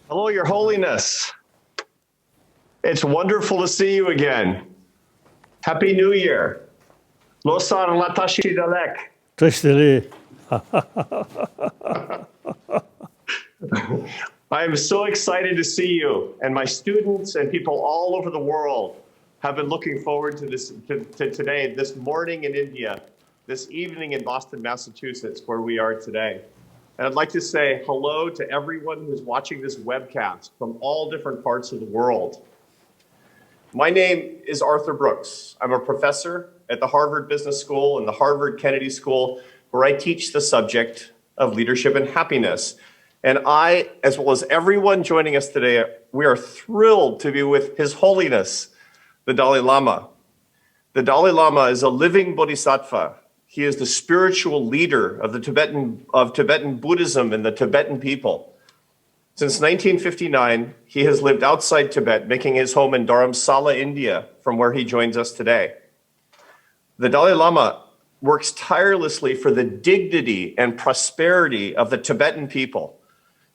Hello, Your Holiness. It's wonderful to see you again. Happy New Year. Losan latashi dalek. Tashtere, I am so excited to see you, and my students and people all over the world have been looking forward to this to today, this morning in India, this evening in Boston, Massachusetts, where we are today. And I'd like to say hello to everyone who's watching this webcast from all different parts of the world. My name is Arthur Brooks. I'm a professor at the Harvard Business School and the Harvard Kennedy School, where I teach the subject of leadership and happiness. And I, as well as everyone joining us today, we are thrilled to be with His Holiness, the Dalai Lama. The Dalai Lama is a living bodhisattva. He is the spiritual leader of Tibetan Buddhism and the Tibetan people. Since 1959, he has lived outside Tibet, making his home in Dharamsala, India, from where he joins us today. The Dalai Lama works tirelessly for the dignity and prosperity of the Tibetan people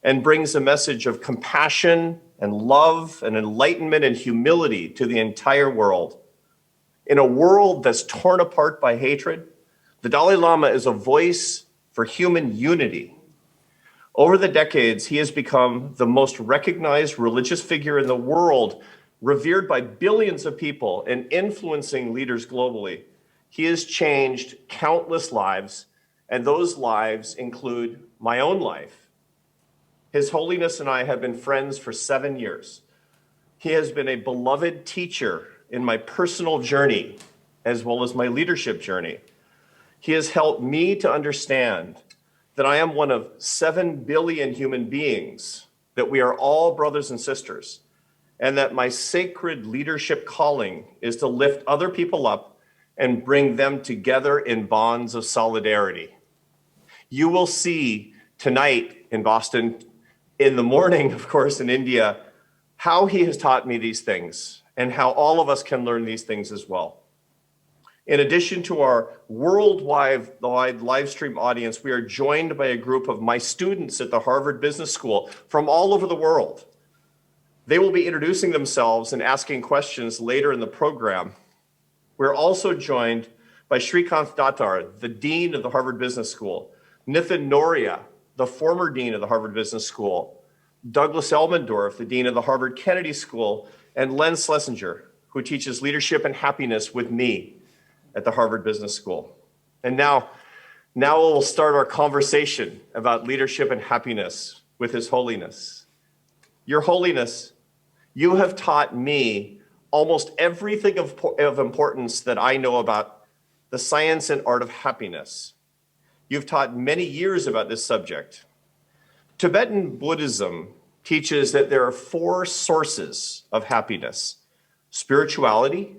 and brings a message of compassion and love and enlightenment and humility to the entire world. In a world that's torn apart by hatred, the Dalai Lama is a voice for human unity. Over the decades, he has become the most recognized religious figure in the world, revered by billions of people and influencing leaders globally. He has changed countless lives, and those lives include my own life. His Holiness and I have been friends for 7 years. He has been a beloved teacher in my personal journey, as well as my leadership journey. He has helped me to understand that I am one of 7 billion human beings, that we are all brothers and sisters, and that my sacred leadership calling is to lift other people up and bring them together in bonds of solidarity. You will see tonight in Boston, in the morning, of course, in India, how he has taught me these things and how all of us can learn these things as well. In addition to our worldwide live stream audience, we are joined by a group of my students at the Harvard Business School from all over the world. They will be introducing themselves and asking questions later in the program. We're also joined by Srikanth Datar, the Dean of the Harvard Business School, Nithin Noria, the former Dean of the Harvard Business School, Douglas Elmendorf, the Dean of the Harvard Kennedy School, and Len Schlesinger, who teaches leadership and happiness with me at the Harvard Business School. And now we'll start our conversation about leadership and happiness with His Holiness. Your Holiness, you have taught me almost everything of importance that I know about the science and art of happiness. You've taught many years about this subject. Tibetan Buddhism teaches that there are 4 sources of happiness: spirituality,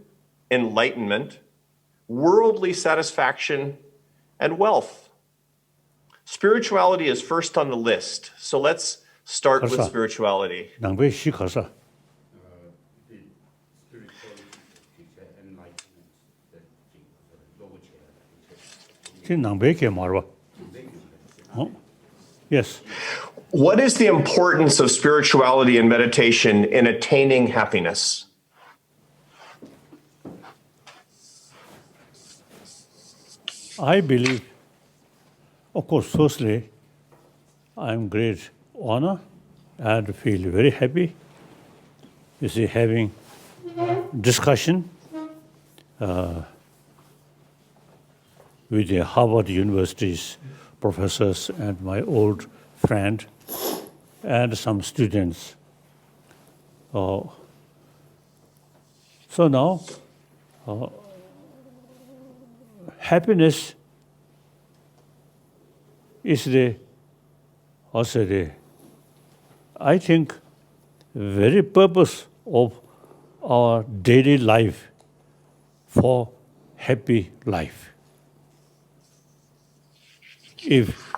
enlightenment, worldly satisfaction, and wealth. Spirituality is first on the list, so let's start with spirituality. Nangbe shi khasa. Nangbe ke marwa. Yes. What is the importance of spirituality and meditation in attaining happiness? I believe, of course, firstly, I'm great honor and feel very happy, you see, having discussion with the Harvard University's professors and my old friend and some students. So now, happiness is I think, very purpose of our daily life for happy life. If,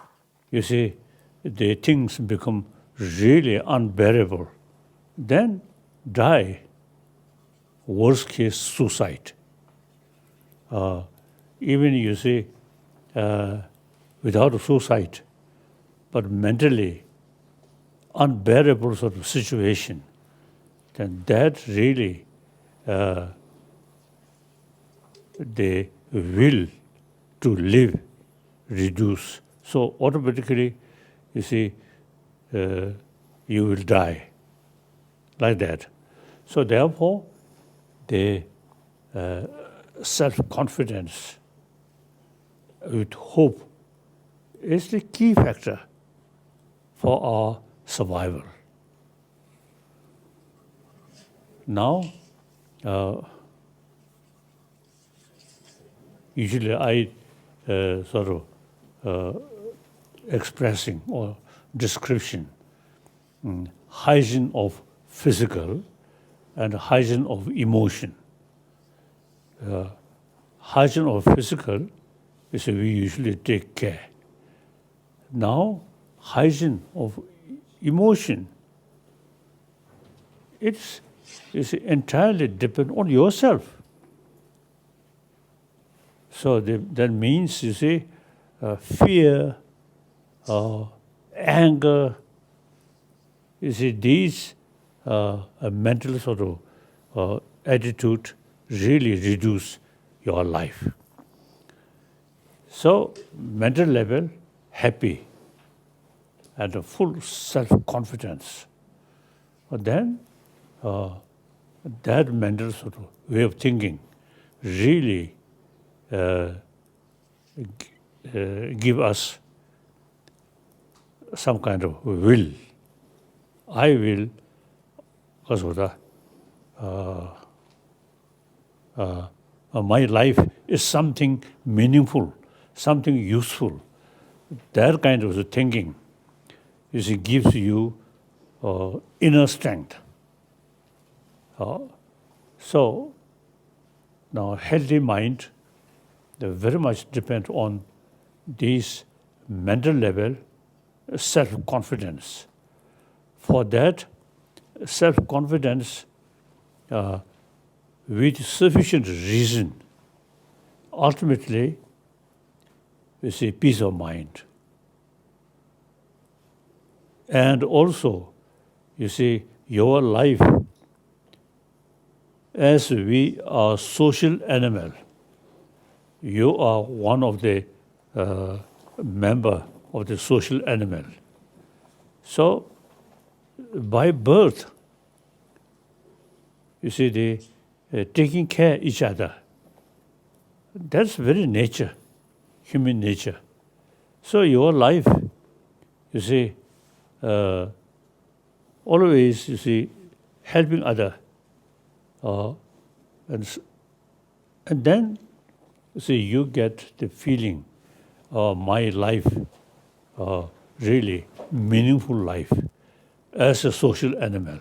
you see, the things become really unbearable, then die. Worst case, suicide. Even, you see, without suicide, but mentally unbearable sort of situation, then that really the will to live reduce. So automatically, you see, you will die like that. So therefore, the self-confidence with hope is the key factor for our survival. Now, usually I sort of expressing or description, hygiene of physical and hygiene of emotion. Hygiene of physical is we usually take care. Now, hygiene of emotion, it's entirely depend on yourself. So that means, you see, fear, anger, you see, these mental sort of attitude really reduce your life. So mental level, happy, and a full self-confidence. But then that mental sort of way of thinking really give us some kind of will. I will, my life is something meaningful, something useful. That kind of thinking gives you inner strength. So now healthy mind very much depend on this mental level self-confidence. For that self-confidence with sufficient reason, ultimately, you see, peace of mind. And also, you see, your life, as we are social animal, you are one of the member of the social animal. So, by birth, you see, the taking care of each other, that's very nature, human nature. So your life, you see, always, you see, helping other. And then, you see, you get the feeling, my life, really meaningful life as a social animal.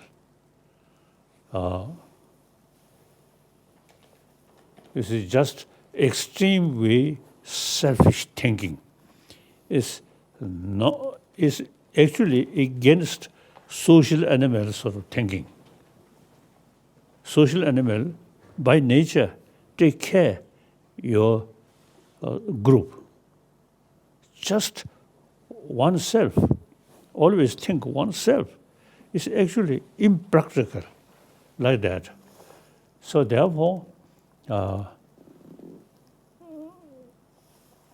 This is just extreme way selfish thinking. Is actually against social animal sort of thinking. Social animal, by nature, take care your group. Just oneself, always think oneself, is actually impractical like that. So therefore,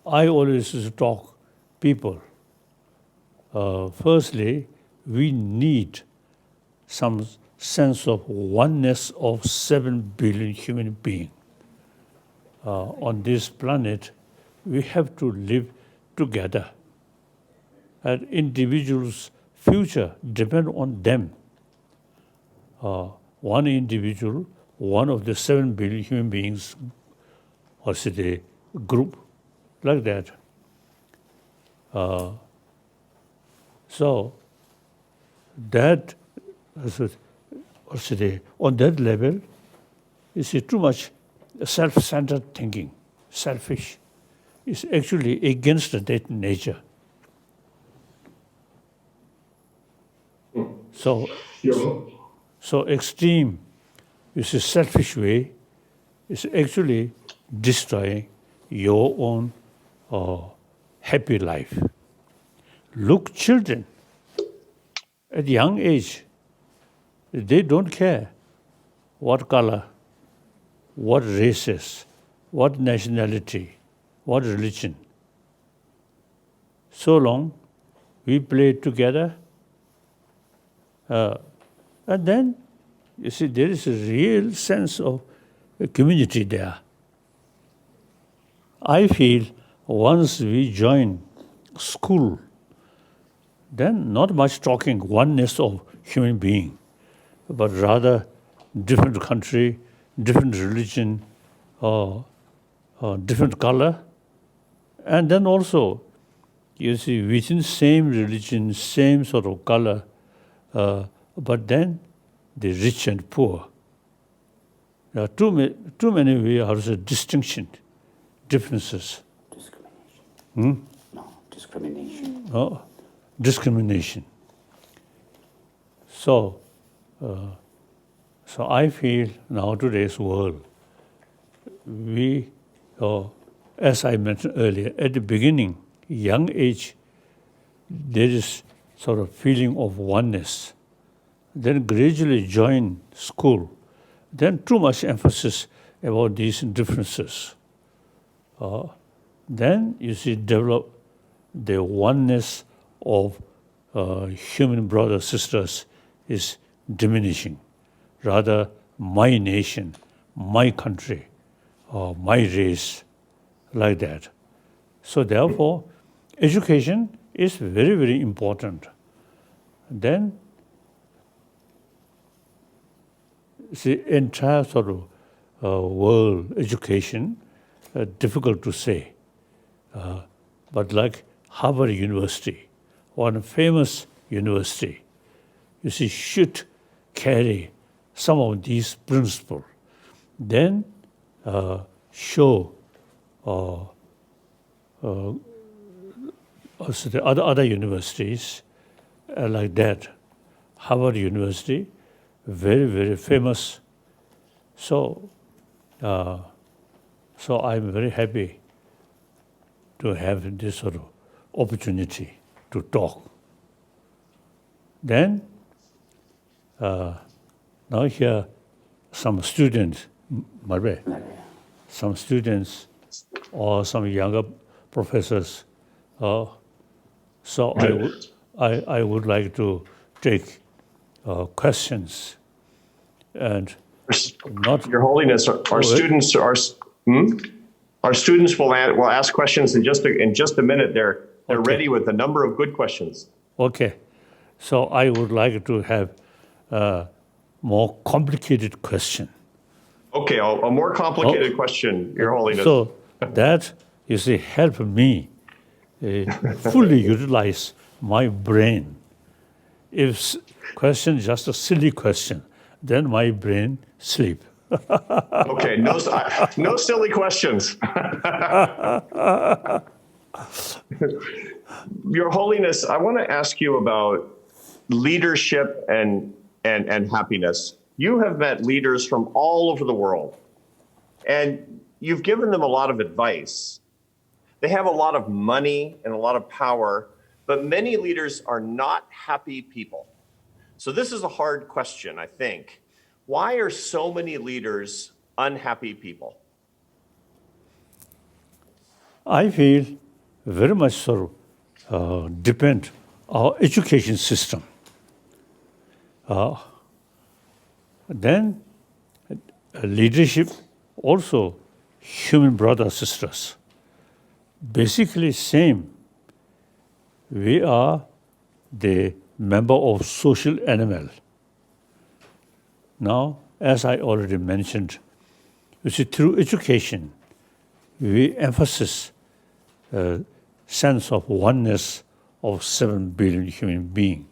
I always talk people. Firstly, we need some sense of oneness of 7 billion human beings. On this planet, we have to live together. And individuals' future depend on them. One individual, one of the 7 billion human beings, or say the group, like that. So that, or say on that level, is too much self-centered thinking, selfish. It's actually against that nature. So extreme, is a selfish way, is actually destroying your own happy life. Look, children, at young age, they don't care what color, what races, what nationality, what religion. So long we play together, and then you see there is a real sense of a community there. I feel once we join school, then not much talking oneness of human being, but rather different country, different religion, different color. And then also, you see, within same religion, same sort of color, but then the rich and poor. There are too many we have a distinction, differences. Discrimination. No, discrimination. Discrimination. So I feel now today's world, we, as I mentioned earlier, at the beginning, young age, there is sort of feeling of oneness. Then gradually join school. Then too much emphasis about these differences. Then you see develop the oneness of human brothers, sisters is diminishing. Rather, my nation, my country, my race, like that. So therefore, education is very, very important. Then the entire sort of world education, difficult to say. But like Harvard University, one famous university, you see, should carry some of these principles. Then show also the other universities like that. Harvard University, very, very famous. So I'm very happy to have this sort of opportunity to talk. Then, now here, some students, some students or some younger professors. So I would like to take questions and not. Your Holiness, our students are. Our students will ask questions in just a minute. They're Okay. ready with a number of good questions. Okay, so I would like to have a more complicated question. Okay, a more complicated question, Your Holiness. So that you see help me fully utilize my brain. If question just a silly question, then my brain sleep. Okay, no silly questions. Your Holiness, I want to ask you about leadership and happiness. You have met leaders from all over the world, and you've given them a lot of advice. They have a lot of money and a lot of power, but many leaders are not happy people. So this is a hard question, I think. Why are so many leaders unhappy people? I feel very much so depend our education system. Then leadership, also human brothers, sisters. Basically same. We are the member of social animal. Now, as I already mentioned, you see, through education, we emphasize sense of oneness of 7 billion human beings.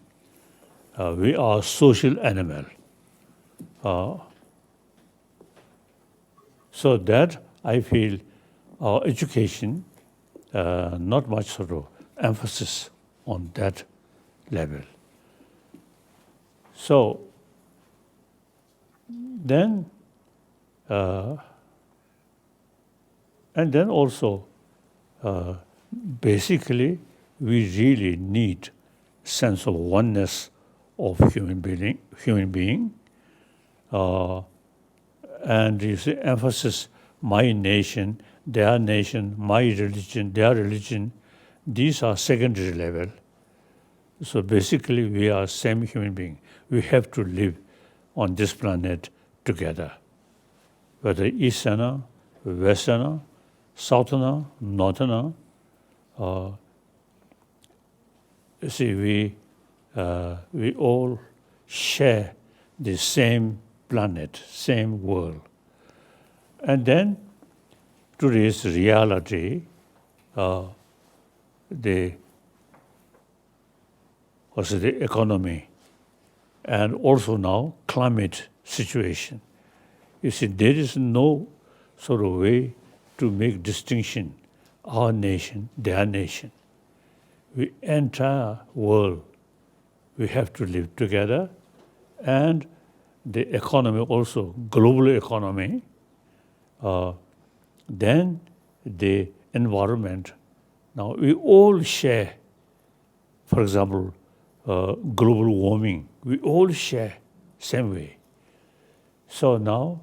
We are social animal. So that I feel our education, not much sort of emphasis on that level. So then, and then also, basically, we really need sense of oneness of human being, and you see emphasis my nation, their nation, my religion, their religion. These are secondary level. So basically, we are same human being. We have to live on this planet together, whether Easterner, Westerner, Southerner, Northerner. You see, we all share the same planet, same world. And then today's reality, the economy, and also now climate situation. You see, there is no sort of way to make distinction, our nation, their nation. The entire world, we have to live together, and the economy also, global economy, then the environment. Now we all share, for example, global warming. We all share same way. So now,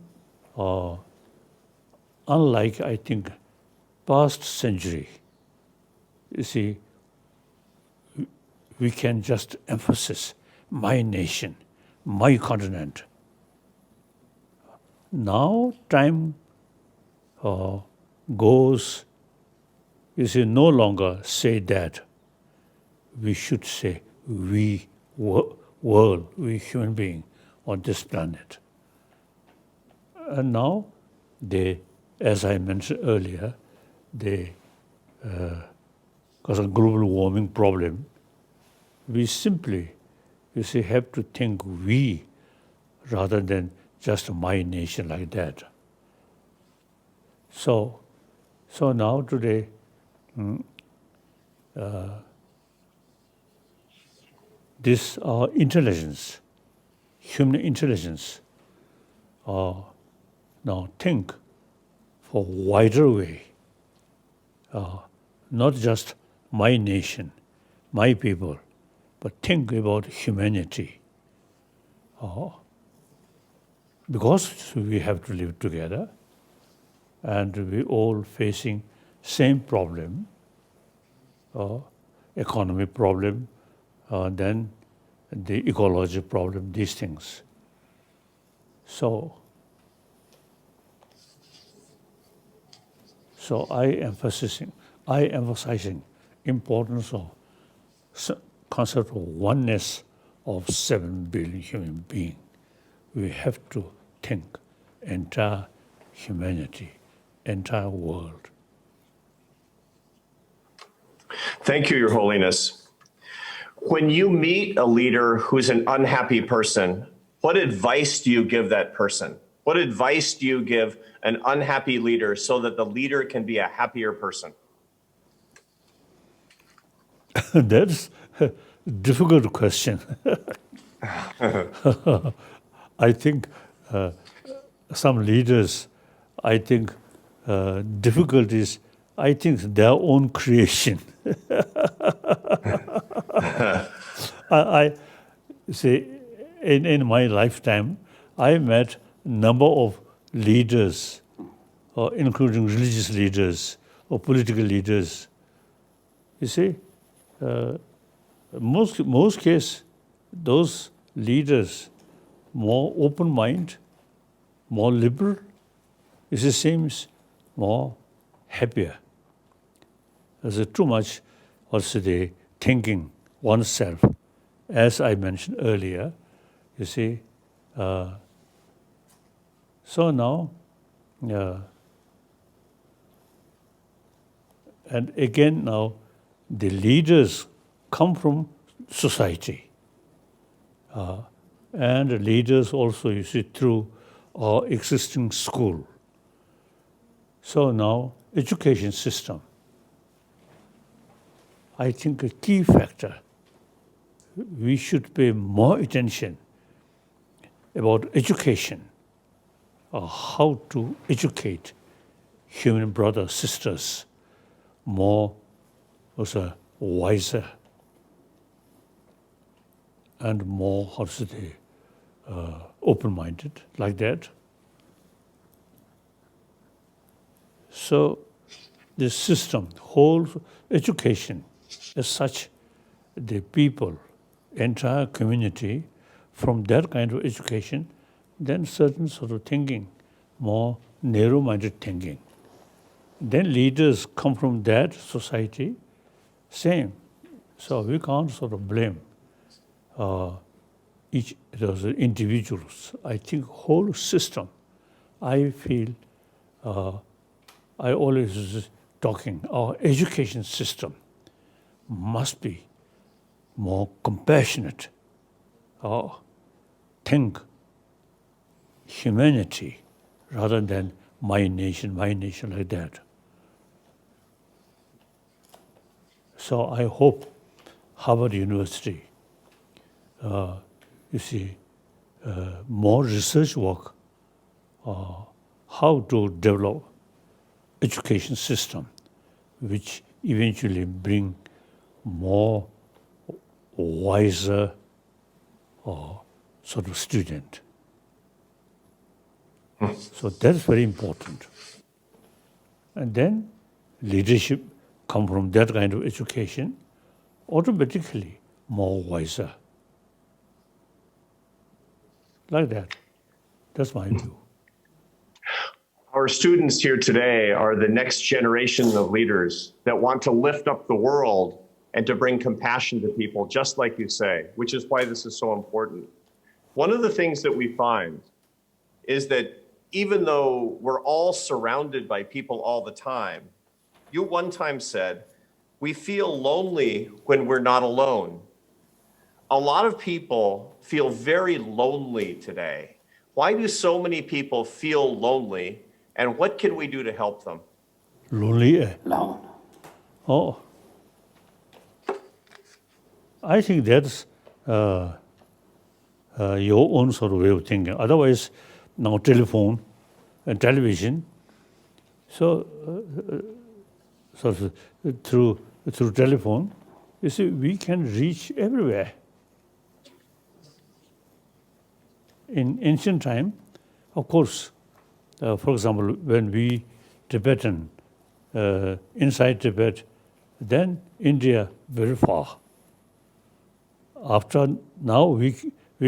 unlike I think past century, you see, we can just emphasize my nation, my continent. Now time goes, you see, no longer say that. We should say we world, we human being on this planet. And now, as I mentioned earlier, because of global warming problem, we simply, you see, have to think we rather than just my nation like that. So now today, this intelligence, human intelligence, now think for wider way, not just my nation, my people, but think about humanity. Because we have to live together, and we all facing same problem, economic problem, then the ecology problem, these things. So I emphasizing importance of concept of oneness of 7 billion human beings. We have to think entire humanity, entire world. Thank you, Your Holiness. When you meet a leader who's an unhappy person, what advice do you give that person? What advice do you give an unhappy leader so that the leader can be a happier person? That's a difficult question. I think some leaders, I think difficulties, I think their own creation. I say, in my lifetime, I met a number of leaders, including religious leaders or political leaders. You see, most cases, those leaders more open mind, more liberal, it seems more happier. There's too much also the thinking oneself, as I mentioned earlier. You see, so now, and again now, the leaders come from society, and the leaders also, you see, through our existing school. So now, education system, I think a key factor, we should pay more attention about education, how to educate human brothers, sisters, more also wiser. and more, how to say, open-minded, like that. So the system, whole education as such, the people, entire community, from that kind of education, then certain sort of thinking, more narrow-minded thinking. Then leaders come from that society, same. So we can't sort of blame each those individuals. I think whole system, I feel, I always was talking, our education system must be more compassionate, think humanity rather than my nation like that. So I hope Harvard University, you see, more research work, how to develop education system, which eventually bring more wiser sort of student. So that's very important. And then leadership come from that kind of education, automatically more wiser. Like that. That's my view. Our students here today are the next generation of leaders that want to lift up the world and to bring compassion to people, just like you say, which is why this is so important. One of the things that we find is that even though we're all surrounded by people all the time, you one time said, we feel lonely when we're not alone. A lot of people feel very lonely today. Why do so many people feel lonely, and what can we do to help them? Lonely? Alone. Oh. I think that's your own sort of way of thinking. Otherwise, now telephone and television, so through telephone, you see, we can reach everywhere. In ancient time, of course, for example, when we Tibetan, inside Tibet, then India very far. After now we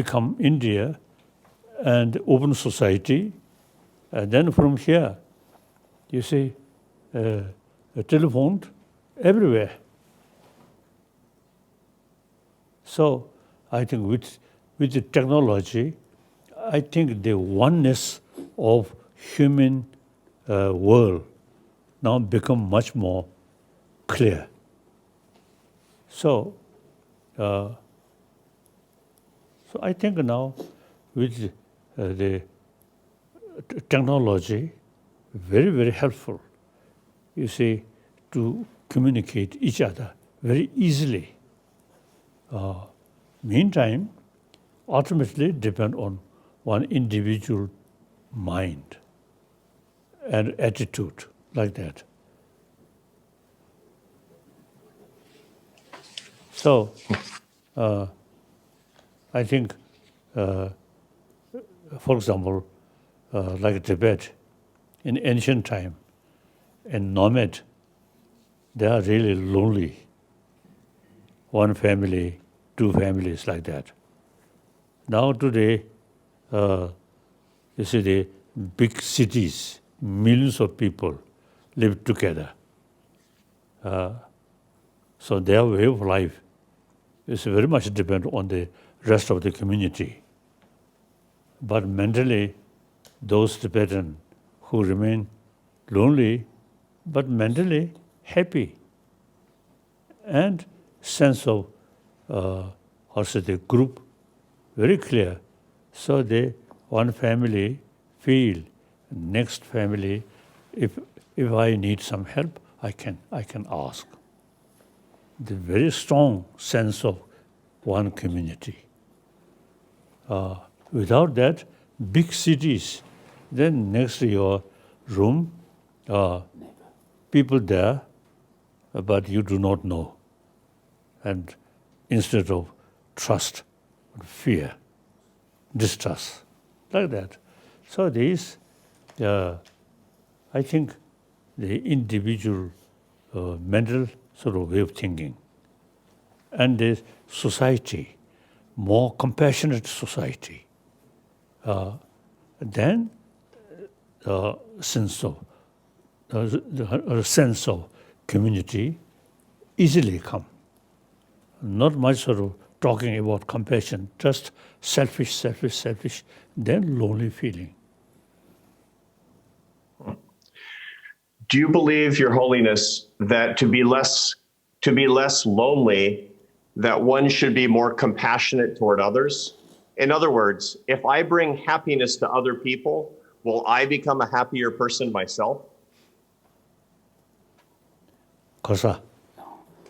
come India and open society, and then from here, you see, telephone everywhere. So I think with the technology, I think the oneness of human world now become much more clear. So I think now with the technology, very, very helpful, you see, to communicate each other very easily. Meantime, ultimately depend on one individual mind and attitude, like that. So I think, for example, like Tibet, in ancient time, and nomad, they are really lonely. One family, two families, like that. Now today, you see the big cities, millions of people live together. So their way of life is very much dependent on the rest of the community. But mentally, those Tibetan who remain lonely, but mentally happy, and sense of also the group very clear. So they one family feel next family, if I need some help, I can ask. The very strong sense of one community. Without that, big cities, then next to your room, people there, but you do not know. And instead of trust, fear, distrust, like that. So these, I think, the individual mental sort of way of thinking, and the society, more compassionate society, then sense of a sense of community easily come. Not much sort of talking about compassion, just selfish, selfish, selfish, then lonely feeling. Do you believe, Your Holiness, that to be less lonely, that one should be more compassionate toward others? In other words, if I bring happiness to other people, will I become a happier person myself? 거사,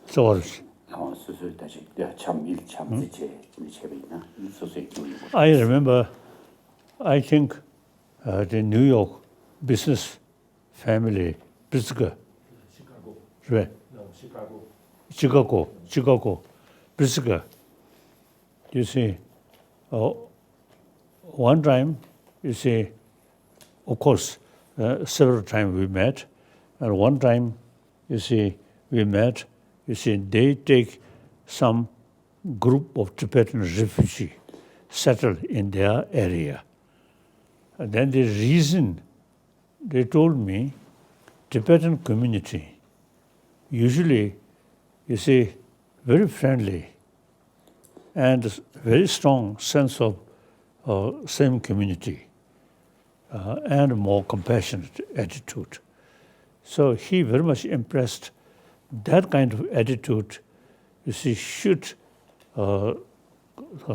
소월시. I remember, I think the New York business family, Pritzker, right? Chicago, Pritzker. You see, one time, you see, of course, several times we met, and one time, you see, we met, you see, they take some group of Tibetan refugees settled in their area. And then the reason, they told me, Tibetan community, usually, you see, very friendly and very strong sense of same community and more compassionate attitude. So he very much impressed that kind of attitude, you see, should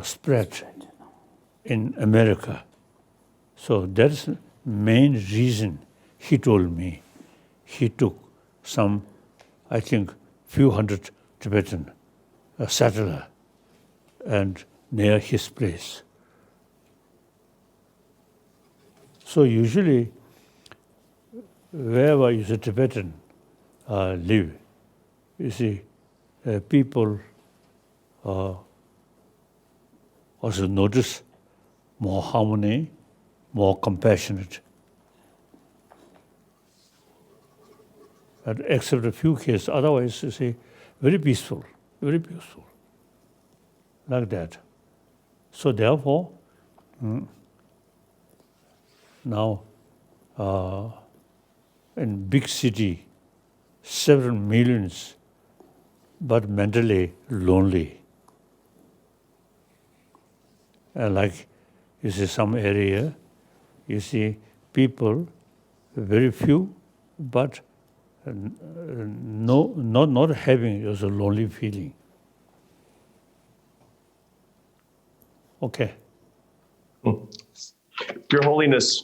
spread in America. So that's the main reason he told me. He took some, I think, few hundred Tibetan settler and near his place. So usually, wherever you see Tibetan live, you see people also notice more harmony, more compassionate. And except a few cases, otherwise, you see, very peaceful, like that. So therefore, now in big city, several millions, but mentally lonely. Like you see some area, you see people, very few, but not having a lonely feeling. Okay. Your Holiness,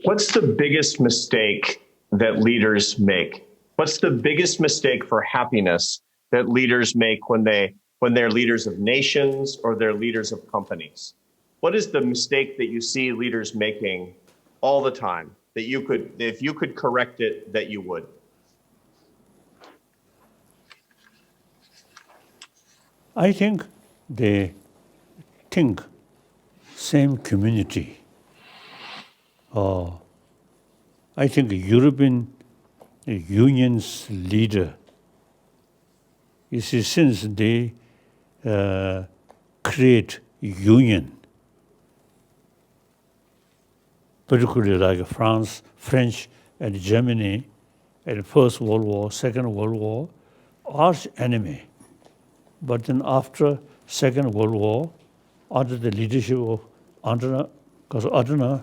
what's the biggest mistake that leaders make? What's the biggest mistake for happiness that leaders make when they're leaders of nations or they're leaders of companies? What is the mistake that you see leaders making all the time that you could, if you could correct it, that you would? I think they think same community. I think the European Union's leader, you see, since they create union, particularly like France, French, and Germany, and First World War, Second World War, arch enemy. But then after Second World War, under the leadership of Adenauer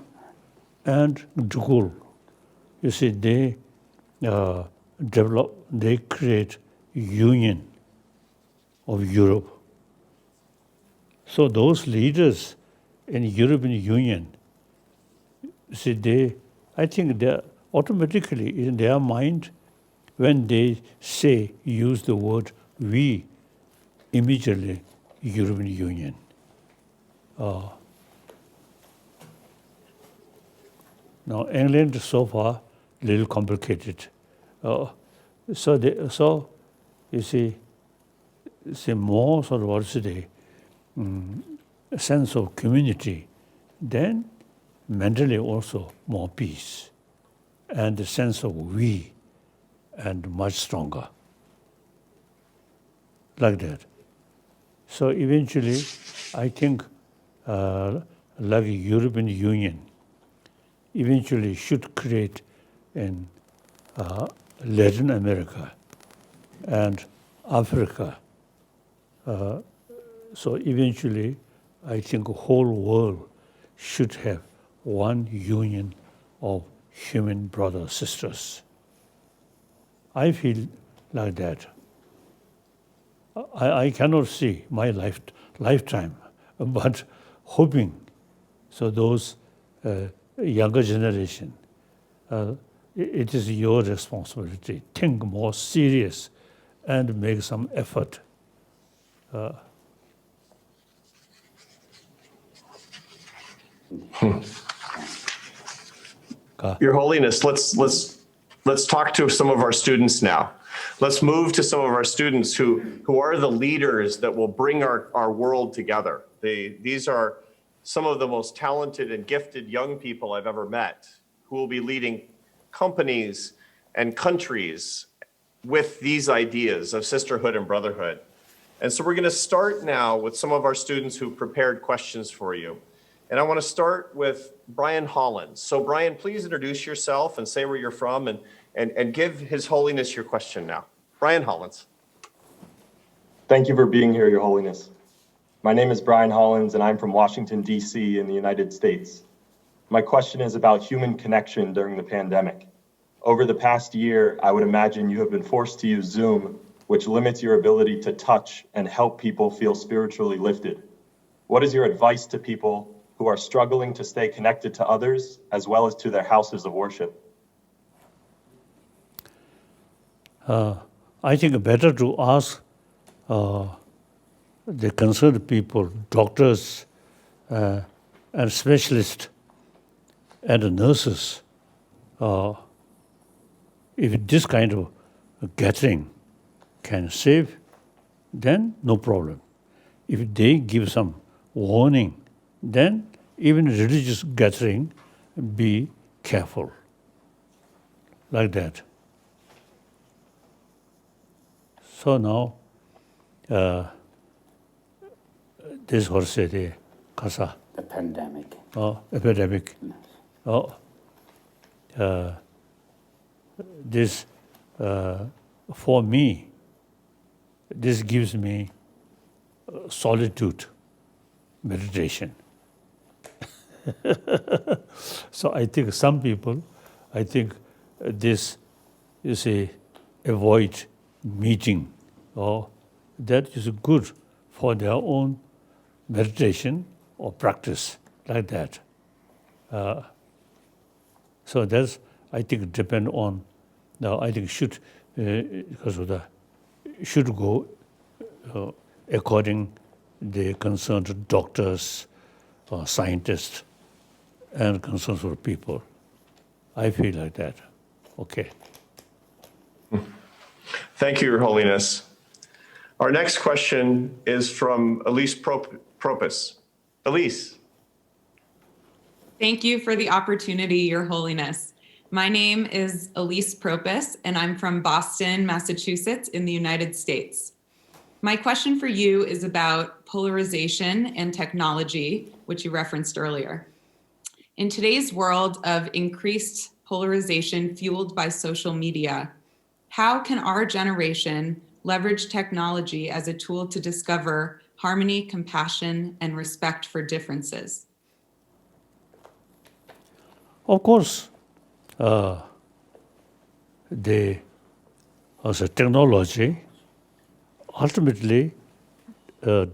and de Gaulle, you see, they they create union of Europe. So those leaders in European Union, see, I think they automatically in their mind, when they use the word we, immediately European Union. Now England so far a little complicated. So you see more sort of what today, a sense of community, then mentally also more peace and a sense of we and much stronger. Like that. So eventually, I think like European Union eventually should create in Latin America and Africa. So eventually, I think the whole world should have one union of human brothers, sisters. I feel like that. I cannot see my lifetime, but hoping so those younger generation, it is your responsibility. Think more serious and make some effort. Your Holiness, let's talk to some of our students now. Let's move to some of our students who are the leaders that will bring our world together. These are some of the most talented and gifted young people I've ever met, who will be leading companies and countries with these ideas of sisterhood and brotherhood. And so we're going to start now with some of our students who prepared questions for you. And I want to start with Brian Hollins. So Brian, please introduce yourself and say where you're from and give His Holiness your question now. Brian Hollins. Thank you for being here, Your Holiness. My name is Brian Hollins, and I'm from Washington, D.C. in the United States. My question is about human connection during the pandemic. Over the past year, I would imagine you have been forced to use Zoom, which limits your ability to touch and help people feel spiritually lifted. What is your advice to people who are struggling to stay connected to others as well as to their houses of worship? I think better to ask the concerned people, doctors and specialists and nurses, if this kind of gathering can save, then no problem. If they give some warning, then even religious gathering, be careful. Like that. So now, this horse the kasa. The pandemic. Epidemic. This for me, this gives me solitude meditation. So I think some people, this is a avoid meeting, or that is good for their own meditation or practice like that. So that's, I think, depend on. Now I think should because of the should go according the concerned doctors or scientists and concerned for people. I feel like that. Okay. Thank you, Your Holiness. Our next question is from Elise Propus. Elise. Thank you for the opportunity, Your Holiness. My name is Elise Propus, and I'm from Boston, Massachusetts, in the United States. My question for you is about polarization and technology, which you referenced earlier. In today's world of increased polarization fueled by social media, how can our generation leverage technology as a tool to discover harmony, compassion, and respect for differences? Of course, as a technology ultimately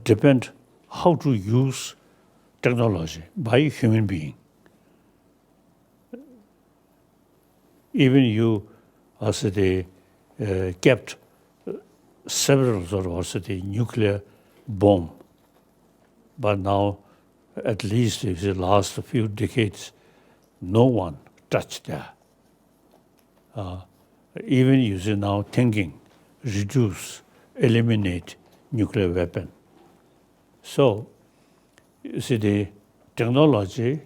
depend how to use technology by a human being. Even you, as the kept several sort of also the nuclear bomb, but now, at least in the last few decades, no one touched that. Even using now thinking, reduce, eliminate nuclear weapon. So, you see, the technology,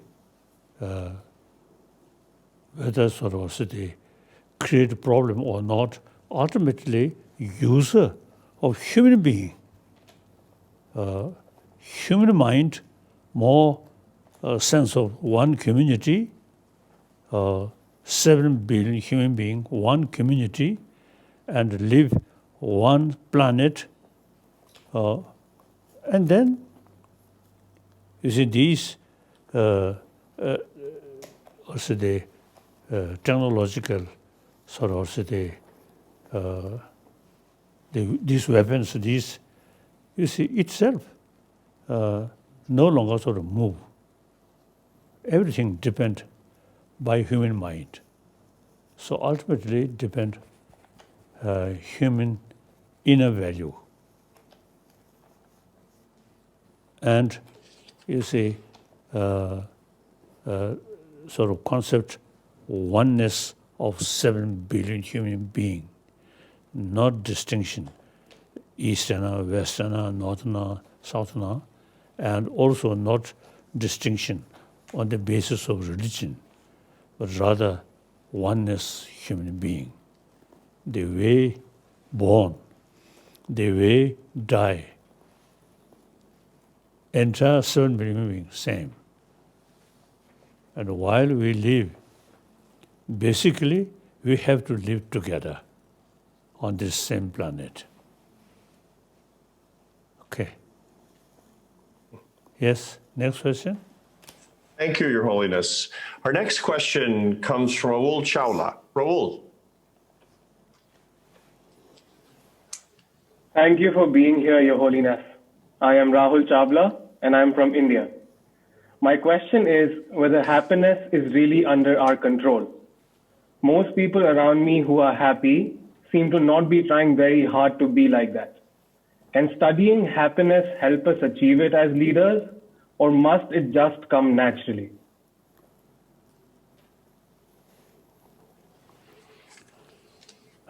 whether sort of they create a problem or not, ultimately, user of human being, human mind, more sense of one community, 7 billion human being, one community, and live one planet. And then, you see, these also the technological sort of these weapons, these, you see, itself no longer sort of move. Everything depends by human mind. So ultimately depend human inner value. And you see, sort of concept oneness of 7 billion human beings, not distinction, Easterner, Westerner, Northerner, Southerner, and also not distinction on the basis of religion, but rather oneness human being. The way born, the way die, entire 7 billion beings, same. And while we live, basically, we have to live together on this same planet. Okay. Yes, next question. Thank you, Your Holiness. Our next question comes from Raul Chawla. Raul. Thank you for being here, Your Holiness. I am Rahul Chawla, and I am from India. My question is whether happiness is really under our control. Most people around me who are happy seem to not be trying very hard to be like that. Can studying happiness help us achieve it as leaders, or must it just come naturally?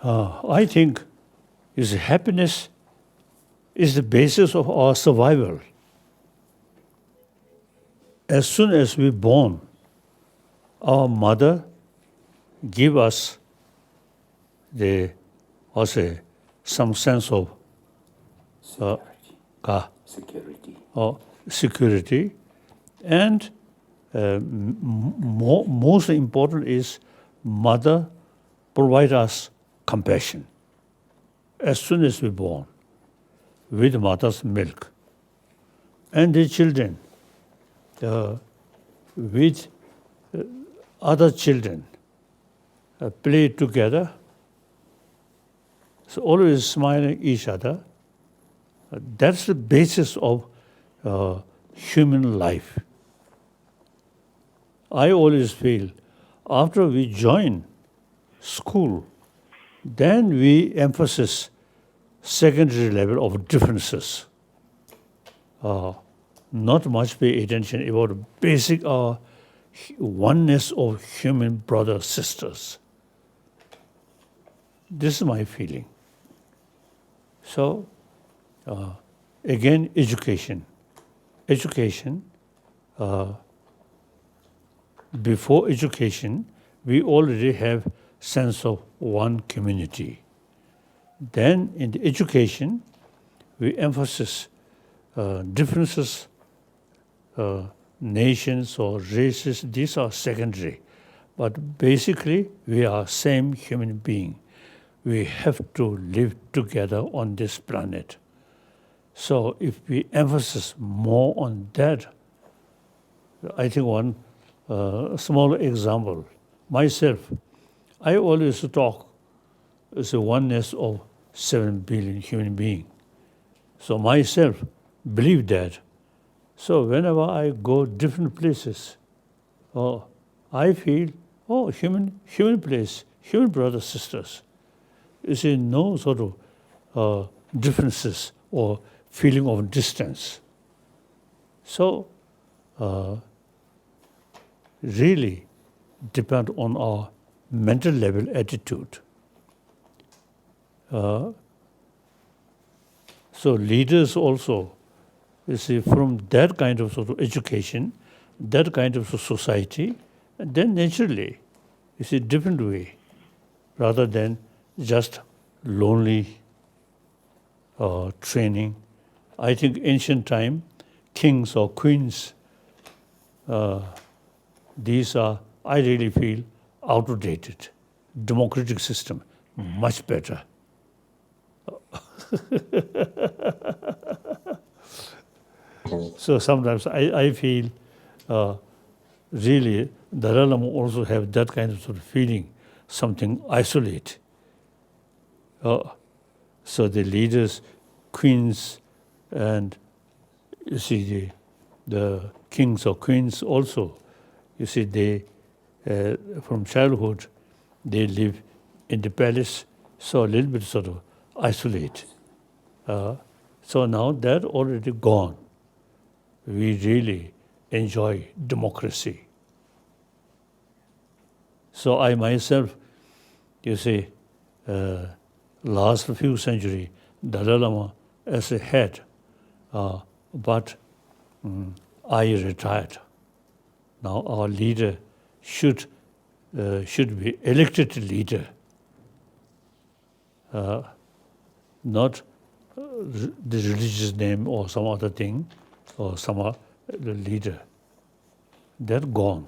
I think happiness is the basis of our survival. As soon as we're born, our mother give us some sense of security, and most important is mother provide us compassion. As soon as we're born, with mother's milk, and the children with other children play together, so always smiling each other. That's the basis of human life. I always feel after we join school, then we emphasize secondary level of differences. Not much pay attention about basic oneness of human brothers, sisters. This is my feeling. So, again, education. Before education, we already have sense of one community. Then in the education, we emphasize differences, nations or races, these are secondary. But basically, we are same human being. We have to live together on this planet. So if we emphasize more on that, I think one small example. Myself, I always talk as a oneness of 7 billion human beings. So myself believe that. So whenever I go different places, I feel, human place, human brothers, sisters. You see, no sort of differences or feeling of distance. So really depend on our mental level attitude. So leaders also you see, from that kind of sort of education, that kind of society, and then naturally, you see, different way, rather than just lonely training. I think ancient time, kings or queens, these are, I really feel, outdated. Democratic system, much better. So sometimes I feel really Dalai Lama also have that kind of sort of feeling, something isolate. So the leaders, queens, and you see the kings or queens also, you see they, from childhood, they live in the palace, so a little bit sort of isolate. So now that already gone. We really enjoy democracy. So I myself, you see, last few centuries, Dalai Lama as a head, but I retired. Now our leader should be elected leader, not the religious name or some other thing, or some the leader. They're gone.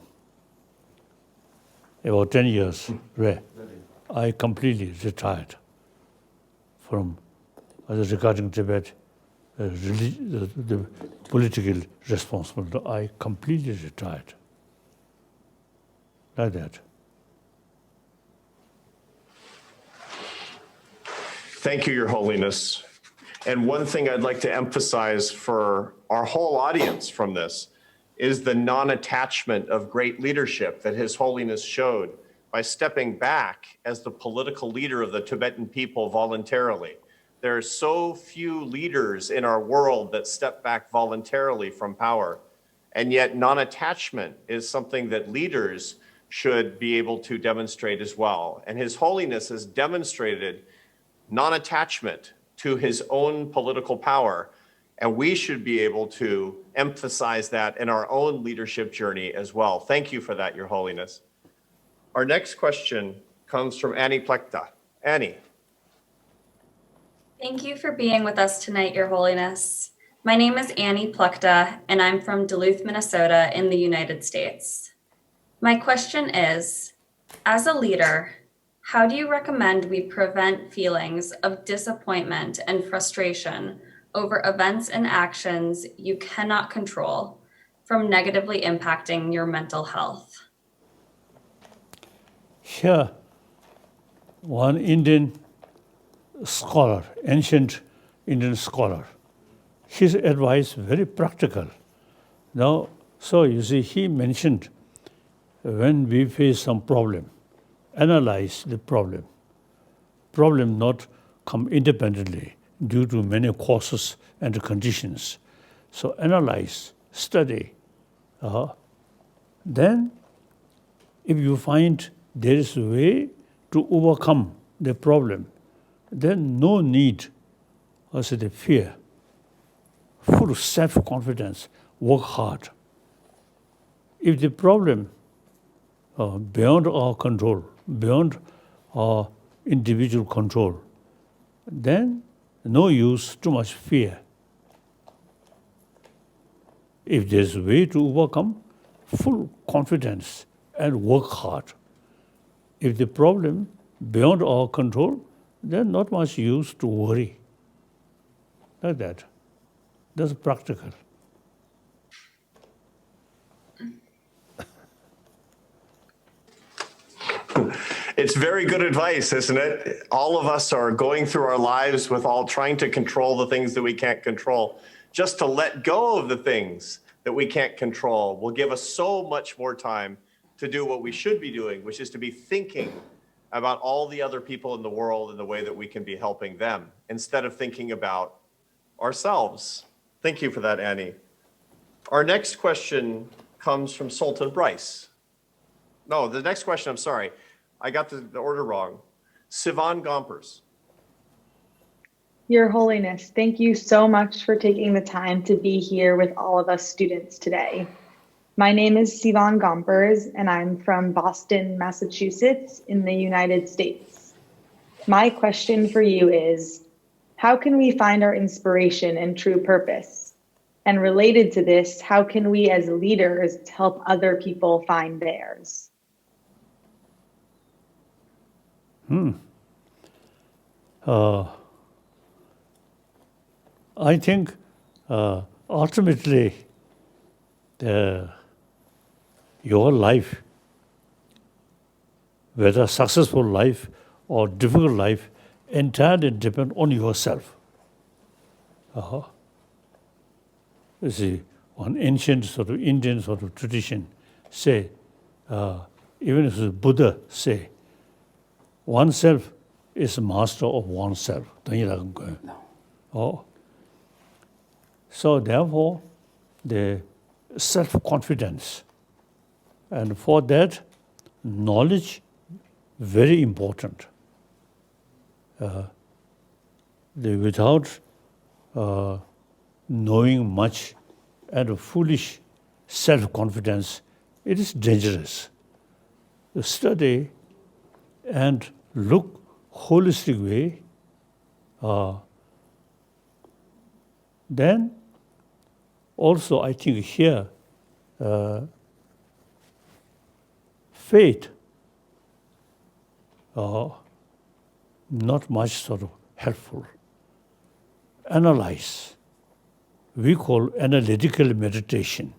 About 10 years, I completely retired from regarding Tibet, the political responsibility. I completely retired. Like that. Thank you, Your Holiness. And one thing I'd like to emphasize for our whole audience from this is the non-attachment of great leadership that His Holiness showed by stepping back as the political leader of the Tibetan people voluntarily. There are so few leaders in our world that step back voluntarily from power, and yet non-attachment is something that leaders should be able to demonstrate as well. And His Holiness has demonstrated non-attachment to his own political power. And we should be able to emphasize that in our own leadership journey as well. Thank you for that, Your Holiness. Our next question comes from Annie Plekta. Annie. Thank you for being with us tonight, Your Holiness. My name is Annie Plekta, and I'm from Duluth, Minnesota in the United States. My question is, as a leader, how do you recommend we prevent feelings of disappointment and frustration over events and actions you cannot control from negatively impacting your mental health? Here, one Indian scholar, ancient Indian scholar, his advice very practical. Now, so you see, he mentioned when we face some problem, analyze the problem. Problem not come independently due to many causes and conditions. So analyze, study. Then, if you find there is a way to overcome the problem, then no need, also the fear, full self-confidence, work hard. If the problem beyond our control, beyond our individual control, then no use too much fear. If there's a way to overcome, full confidence and work hard. If the problem beyond our control, then not much use to worry. Like that. That's practical. It's very good advice, isn't it? All of us are going through our lives with all trying to control the things that we can't control. Just to let go of the things that we can't control will give us so much more time to do what we should be doing, which is to be thinking about all the other people in the world and the way that we can be helping them instead of thinking about ourselves. Thank you for that, Annie. Our next question comes from Sultan Bryce. No, the next question, I'm sorry. I got the order wrong. Sivan Gompers. Your Holiness, thank you so much for taking the time to be here with all of us students today. My name is Sivan Gompers, and I'm from Boston, Massachusetts in the United States. My question for you is, how can we find our inspiration and true purpose? And related to this, how can we as leaders help other people find theirs? I think ultimately your life, whether successful life or difficult life, entirely depend on yourself. You see, one ancient sort of Indian sort of tradition say, even as Buddha say, oneself is master of oneself. So therefore, the self-confidence, and for that, knowledge, very important. Without knowing much and foolish self-confidence, it is dangerous. To study and look holistic way, then also I think here faith not much sort of helpful. Analyze. We call analytical meditation.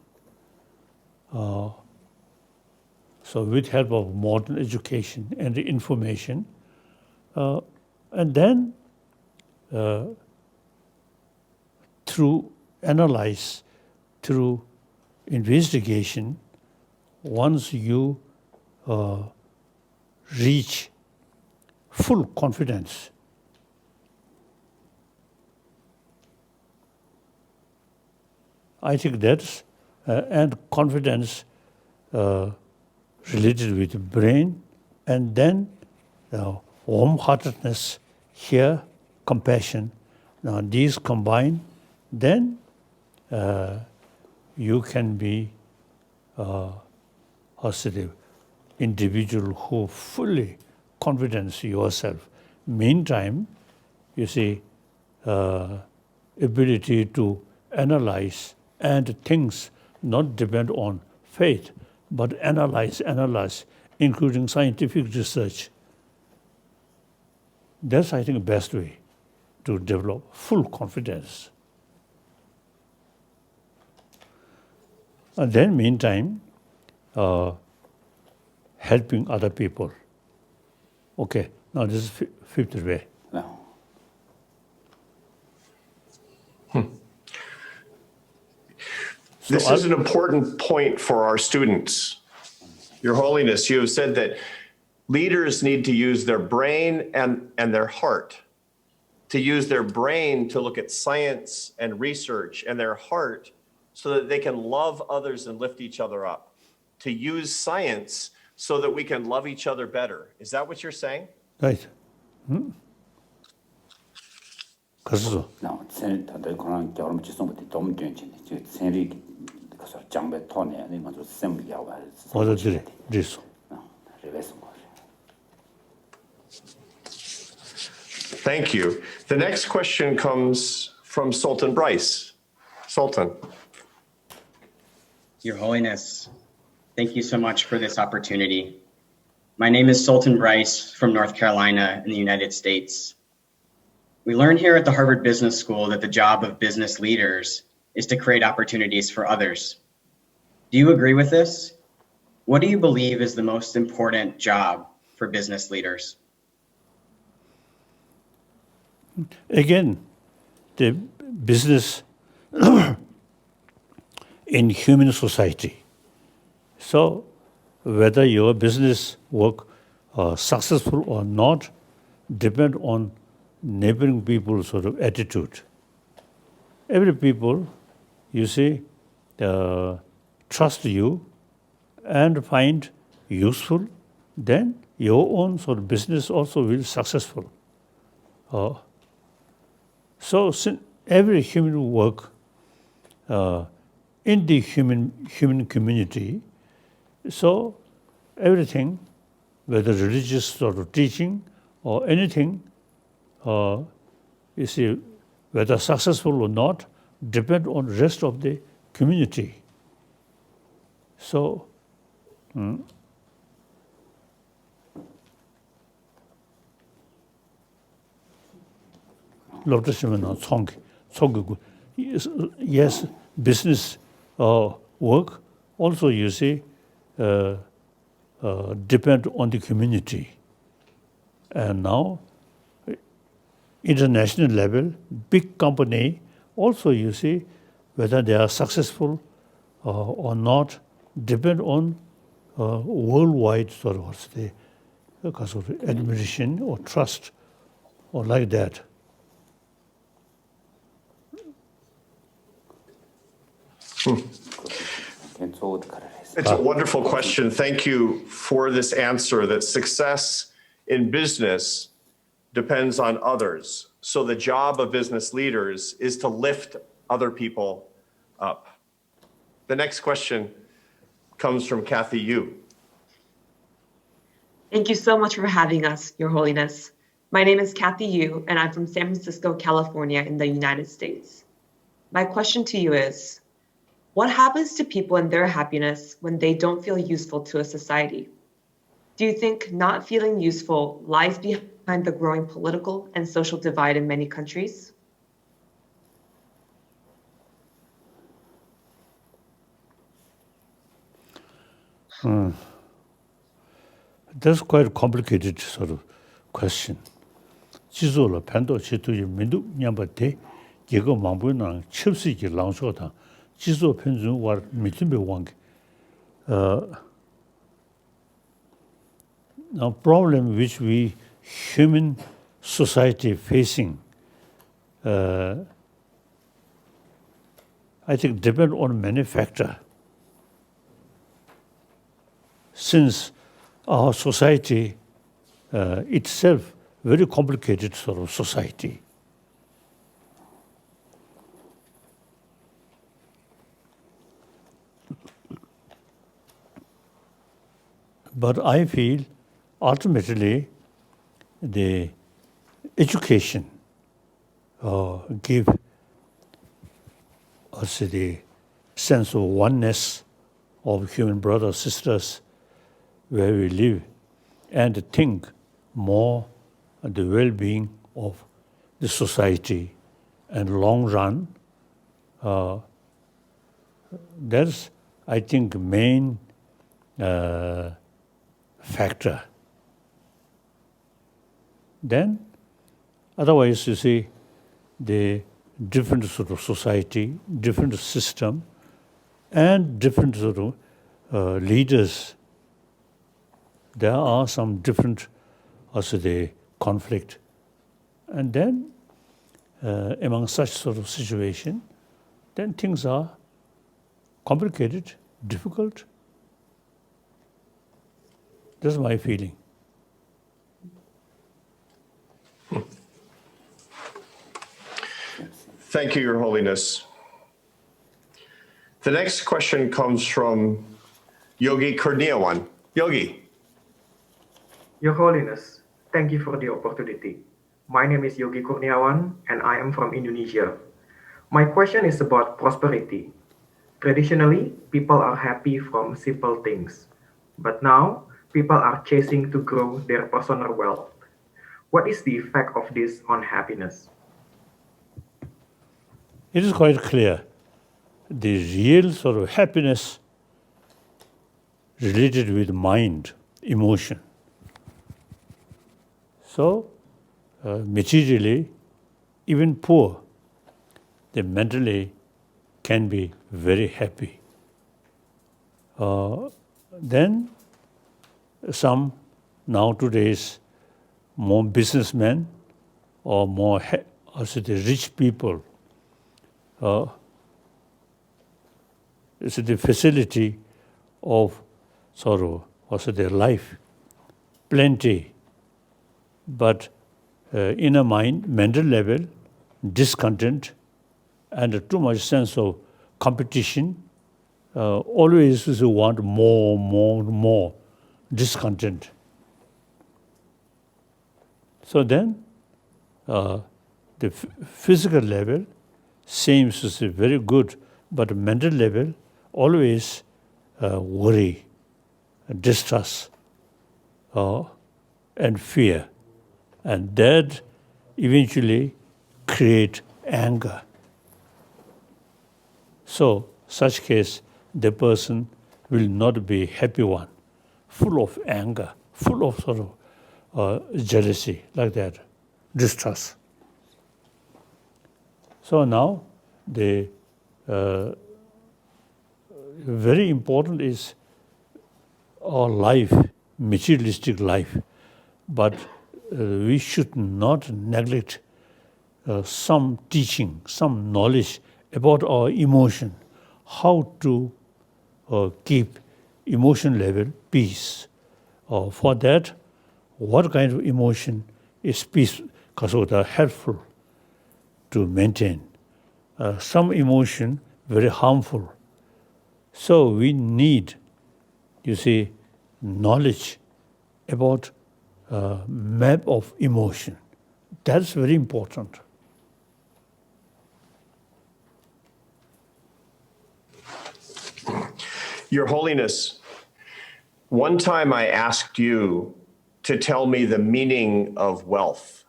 So with help of modern education and the information, and then through analyze, through investigation, once you reach full confidence, I think that's, and confidence related with the brain, and then warm-heartedness, here, compassion. Now these combine, then you can be positive individual who fully confidence yourself. Meantime, you see, ability to analyze and things not depend on faith, but analyze, including scientific research. That's, I think, the best way to develop full confidence. And then, meantime, helping other people. Okay, now this is fifth way. No. This is an important point for our students. Your Holiness, you have said that leaders need to use their brain and their heart, to use their brain to look at science and research, and their heart so that they can love others and lift each other up, to use science so that we can love each other better. Is that what you're saying? Right. 그래서 No, 다들 그런 결혼 지성부터 좀 괜찮네. 저 생리 그래서 장배 토네. 내가 좀 셈이야와. 어디들이 있어. 리베스 뭐. Thank you. The next question comes from Sultan Bryce. Sultan. Your Holiness, thank you so much for this opportunity. My name is Sultan Bryce from North Carolina in the United States. We learn here at the Harvard Business School that the job of business leaders is to create opportunities for others. Do you agree with this? What do you believe is the most important job for business leaders? Again, the business in human society. So whether your business work successful or not depend on neighboring people's sort of attitude. Every people, you see, trust you and find useful, then your own sort of business also will be successful. So every human work in the human community, so everything, whether religious sort of teaching or anything, you see, whether successful or not, depend on the rest of the community. So, yes, business work also, you see, depend on the community. And now, international level, big company also, you see, whether they are successful or not, depend on worldwide sort of the sort of admiration or trust or like that. It's a wonderful question. Thank you for this answer that success in business depends on others. So the job of business leaders is to lift other people up. The next question comes from Kathy Yu. Thank you so much for having us, Your Holiness. My name is Kathy Yu, and I'm from San Francisco, California in the United States. My question to you is, what happens to people and their happiness when they don't feel useful to a society? Do you think not feeling useful lies behind the growing political and social divide in many countries? That's quite a complicated sort of question. 지소로 판도 지도의 민도 냠바데 제거 망부는 칩시기 랑소다 지소 편중 와 미tumbe 왕 now problem which we human society facing I think depend on many factors. Since our society itself very complicated sort of society. But I feel ultimately the education give us the sense of oneness of human brothers, sisters, where we live, and think more the well-being of the society and long run. That's, I think, main factor. Then, otherwise, you see, the different sort of society, different system, and different sort of leaders. There are some different, also the conflict. And then, among such sort of situation, then things are complicated, difficult. That's my feeling. Thank you, Your Holiness. The next question comes from Yogi Kurniawan. Yogi. Your Holiness, thank you for the opportunity. My name is Yogi Kurniawan, and I am from Indonesia. My question is about prosperity. Traditionally, people are happy from simple things, but now people are chasing to grow their personal wealth. What is the effect of this on happiness? It is quite clear. The real sort of happiness related with mind, emotion. So, materially, even poor, they mentally can be very happy. Then, some nowadays, more businessmen or more also the rich people, it's the facility of sort of also their life, plenty. But in a mental level, discontent and too much sense of competition, always want more, discontent. So then, the physical level seems to be very good, but mental level always worry, distrust, and fear, and that eventually create anger. So, such case, the person will not be happy one, full of anger, full of sort of jealousy, like that, distrust. So now, the very important is our life, materialistic life, but we should not neglect some teaching, some knowledge about our emotion, how to keep emotion level peace. For that, what kind of emotion is peace, helpful to maintain. Some emotion very harmful. So we need, you see, knowledge about map of emotion. That's very important. Your Holiness, one time I asked you to tell me the meaning of wealth.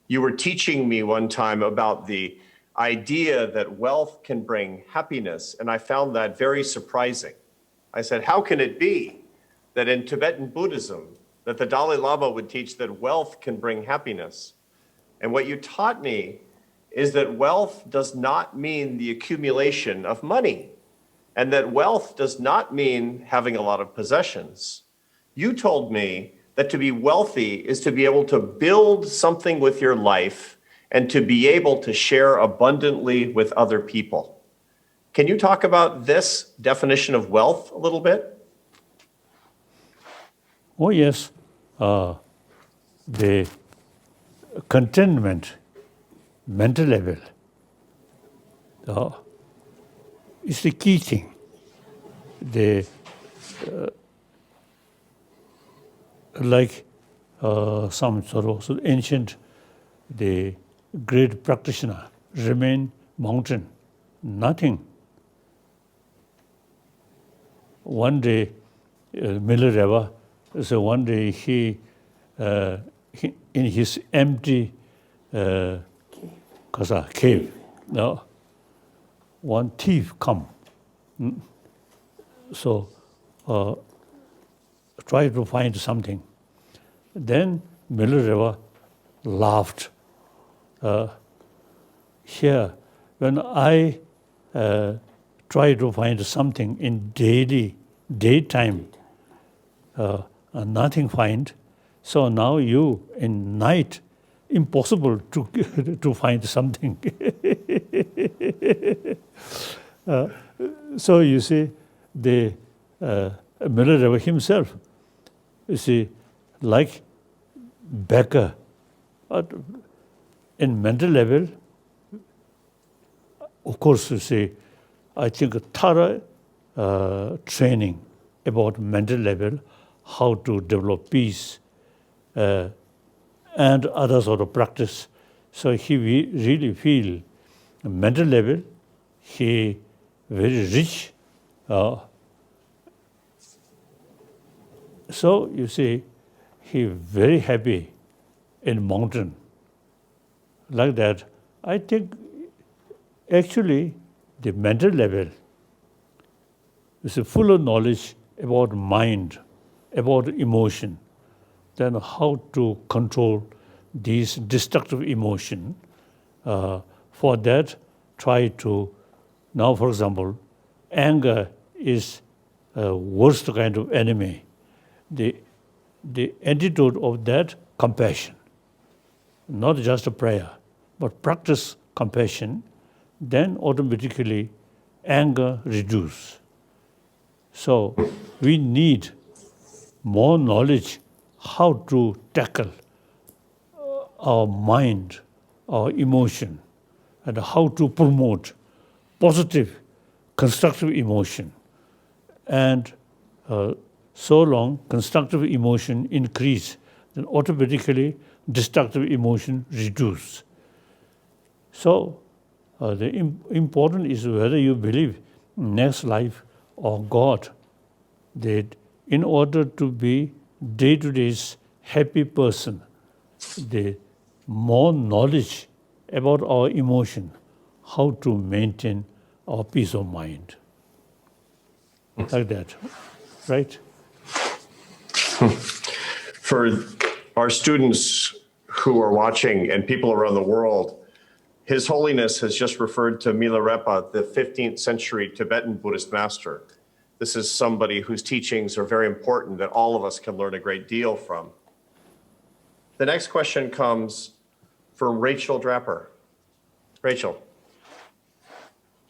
You were teaching me one time about the idea that wealth can bring happiness, and I found that very surprising. I said, how can it be that in Tibetan Buddhism, that the Dalai Lama would teach that wealth can bring happiness? And what you taught me is that wealth does not mean the accumulation of money, and that wealth does not mean having a lot of possessions. You told me that to be wealthy is to be able to build something with your life and to be able to share abundantly with other people. Can you talk about this definition of wealth a little bit? Oh yes, the contentment, mental level, is the key thing. The like some sort of ancient, the great practitioner remain mountain, nothing. One day, Miller Reva, so one day he in his empty cave, no, one thief come. So try to find something. Then Miller Reva laughed. Here, when I try to find something in daytime, nothing find. So now you in night, impossible to find something. So you see, the Miller Reva himself, you see, like beggar, in mental level, of course, you see, I think a thorough training about mental level, how to develop peace, and other sort of practice. So he really feel mental level, he very rich. So you see, he very happy in mountain. Like that, I think actually the mental level is full of knowledge about mind, about emotion, then how to control these destructive emotion. For that, try to, now for example, anger is a worst kind of enemy. The antidote of that, compassion. Not just a prayer, but practice compassion, then automatically anger reduce. So we need more knowledge how to tackle our mind, our emotion and how to promote positive, constructive emotion. And so long constructive emotion increase, then automatically destructive emotion reduce. So the important is whether you believe in next life or God, that in order to be day-to-day happy person, the more knowledge about our emotion, how to maintain our peace of mind. Like that, right? For our students who are watching and people around the world, His Holiness has just referred to Milarepa, the 15th century Tibetan Buddhist master. This is somebody whose teachings are very important that all of us can learn a great deal from. The next question comes from Rachel Draper. Rachel.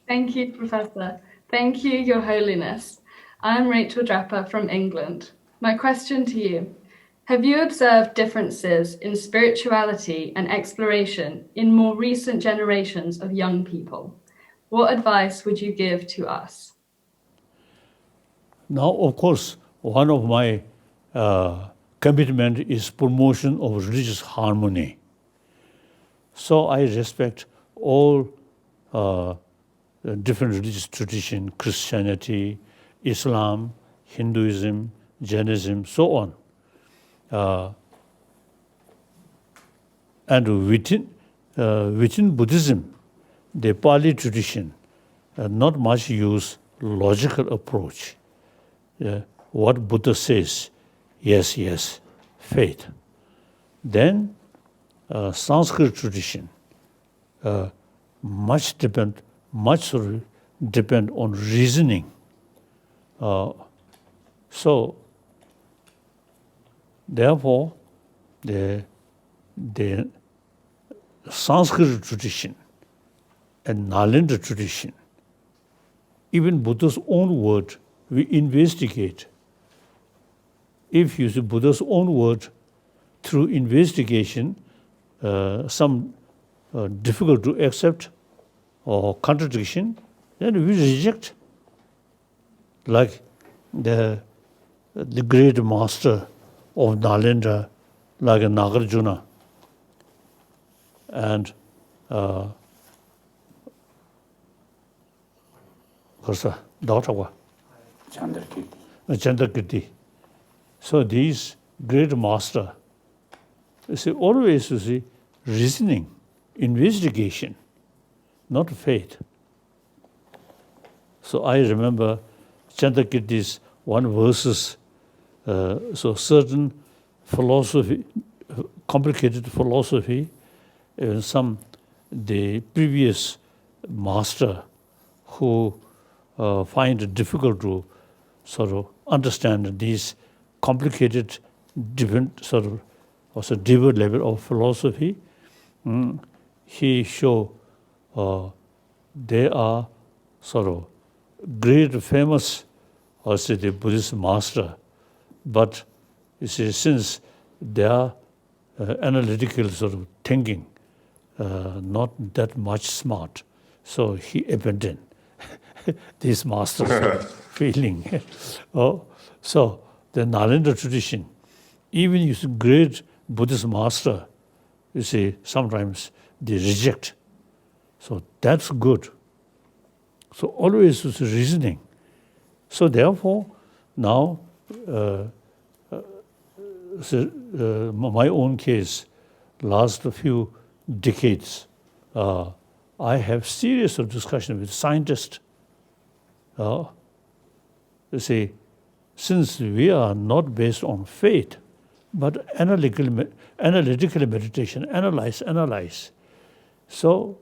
Thank you, Professor. Thank you, Your Holiness. I'm Rachel Draper from England. My question to you, have you observed differences in spirituality and exploration in more recent generations of young people? What advice would you give to us? Now, of course, one of my commitment is promotion of religious harmony. So I respect all different religious traditions, Christianity, Islam, Hinduism, Jainism, so on. And within Buddhism, the Pali tradition not much use logical approach. What Buddha says, yes, yes, faith. Then Sanskrit tradition much depend on reasoning. So therefore, the Sanskrit tradition and Nalanda tradition, even Buddha's own word, we investigate. If you see Buddha's own word, through investigation, some difficult to accept or contradiction, then we reject. Like the great master of Nalanda, like Nagarjuna, and Chandrakirti. So these great master, you see, always you see reasoning, investigation, not faith. So I remember Chandrakirti's one verses. So certain philosophy, complicated philosophy, the previous master who find it difficult to sort of understand these complicated, different sort of also deeper level of philosophy, he show they are sort of great, famous, also the Buddhist master, but you see, since they are analytical sort of thinking, not that much smart, so he abandoned this master's feeling. So the Nalanda tradition, even you see great Buddhist master, you see, sometimes they reject. So that's good. So always is reasoning. So therefore, now, my own case, last few decades, I have series of discussion with scientists. You see, since we are not based on faith, but analytical meditation, analyze. So,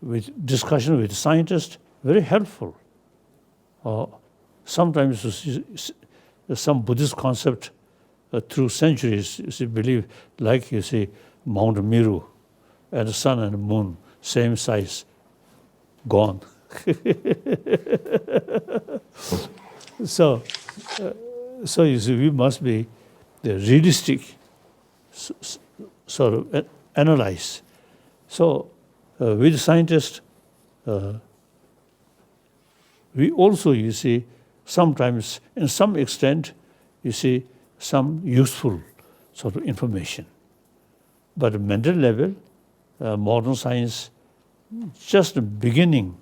with discussion with scientists, very helpful. Sometimes you see, some Buddhist concept through centuries, you see, believe, like you see, Mount Meru, and the sun and the moon, same size, gone. So you see, we must be the realistic, sort of analyze So with scientists, we also, you see, sometimes, in some extent, you see, some useful sort of information. But at mental level, modern science just beginning.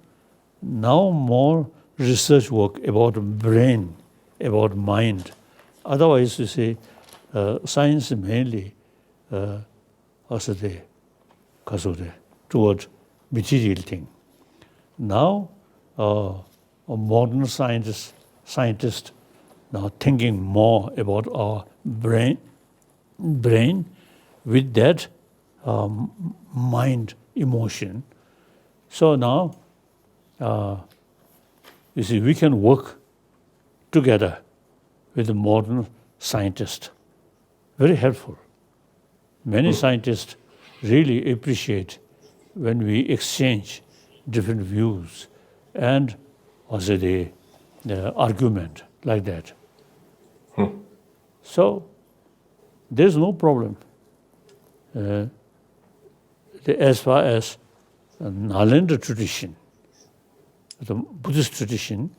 Now more research work about brain, about mind. Otherwise, you see, science mainly toward material thing. Now, a modern scientist now thinking more about our brain with that mind emotion. So now, you see, we can work together with the modern scientist. Very helpful. Many scientists really appreciate when we exchange different views and also the argument like that. So there's no problem. As far as Nalanda tradition, the Buddhist tradition,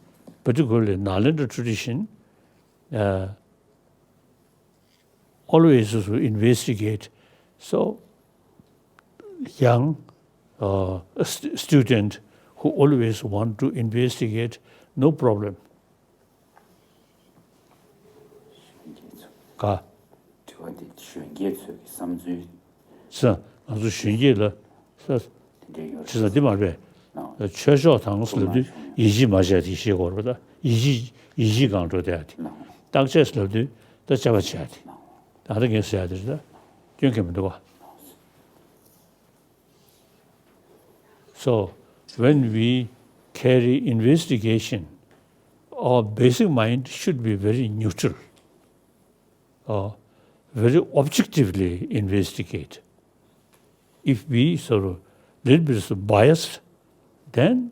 particularly Nalanda tradition, always investigate. So young student who always want to investigate, no problem. 가. 자, 아주 신기해라. 진짜 네 말에 최저 당수도 이지 맞아야 되시 거보다 이지 강조 돼야 돼. 당체스도 더 잡아줘야 돼. 다른 게 있어야 되다. 경험도 되고. So when we carry investigation, our basic mind should be very neutral, very objectively investigate. If we sort of little bit biased, then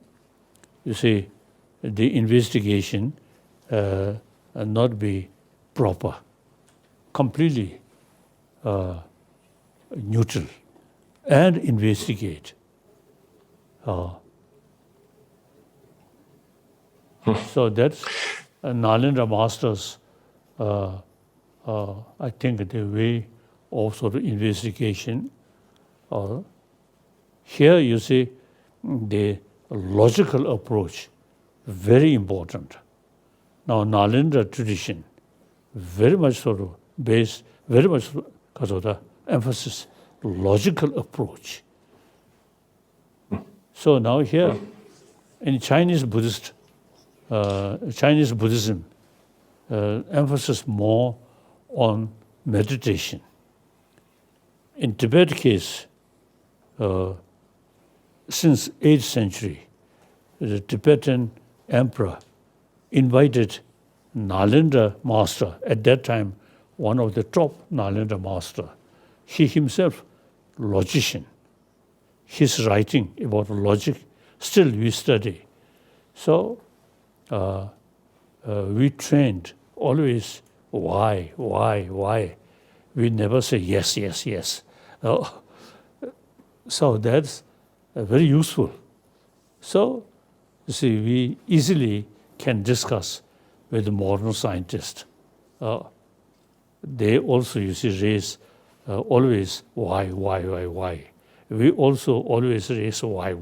you see the investigation not be proper, completely neutral, and investigate. So that's Nalanda Masters, I think the way of sort of investigation. Here you see the logical approach, very important. Now Nalanda tradition, very much sort of based, very much because of the emphasis, logical approach. So now here, in Chinese Buddhism, emphasis more on meditation. In Tibet case, since 8th century, the Tibetan emperor invited Nalanda master, at that time one of the top Nalanda master. He himself, logician. His writing about logic, still we study. So we trained always why. We never say yes. So that's very useful. So you see, we easily can discuss with the modern scientists. They also, you see, raise always why. We also always raise why.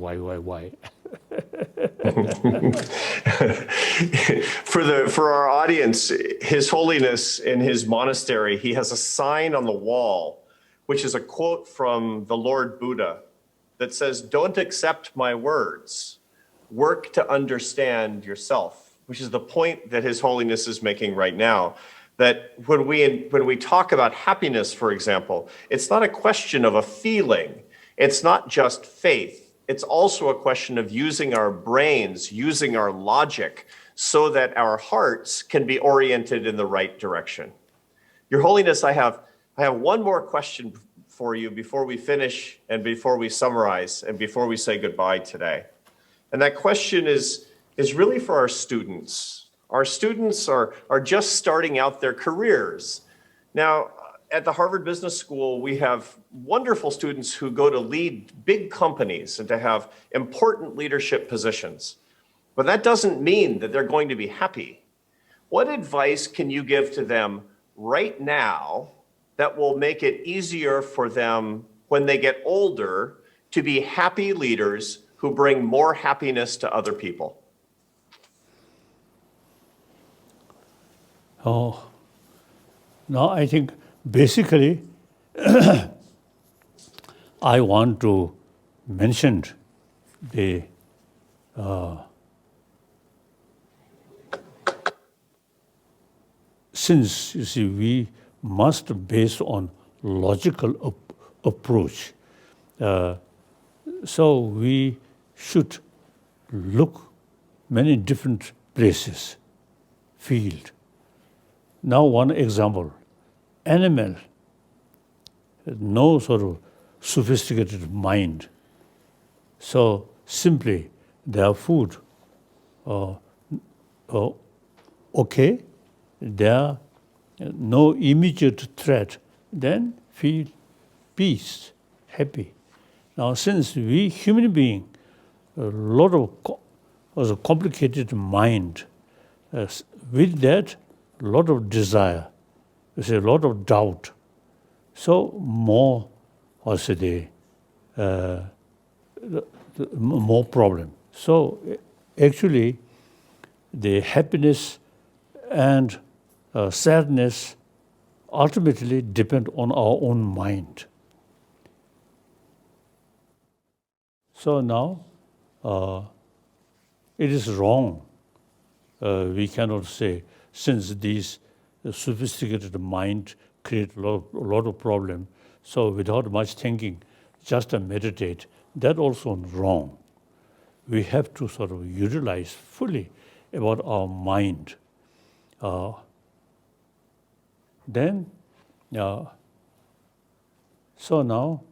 For our audience, His Holiness in his monastery, he has a sign on the wall, which is a quote from the Lord Buddha that says, "Don't accept my words, work to understand yourself," which is the point that His Holiness is making right now. That when we talk about happiness, for example, it's not a question of a feeling. It's not just faith. It's also a question of using our brains, using our logic, so that our hearts can be oriented in the right direction. Your Holiness, I have one more question for you before we finish and before we summarize and before we say goodbye today. And that question is really for our students. Our students are just starting out their careers. Now, at the Harvard Business School, we have wonderful students who go to lead big companies and to have important leadership positions. But that doesn't mean that they're going to be happy. What advice can you give to them right now that will make it easier for them when they get older to be happy leaders who bring more happiness to other people? Oh, now I think basically I want to mention the since you see we must base on logical approach, so we should look many different places, field. Now one example, animal, no sort of sophisticated mind. So simply their food, okay, there no immediate threat, then feel peace, happy. Now since we human being, a lot of a complicated mind, with that, a lot of desire, there's a lot of doubt. So more, more problem. So actually, the happiness and sadness ultimately depend on our own mind. So now, it is wrong. We cannot say, since these sophisticated mind create a lot of problem, so without much thinking, just meditate, that also wrong. We have to sort of utilize fully about our mind. Then, so now,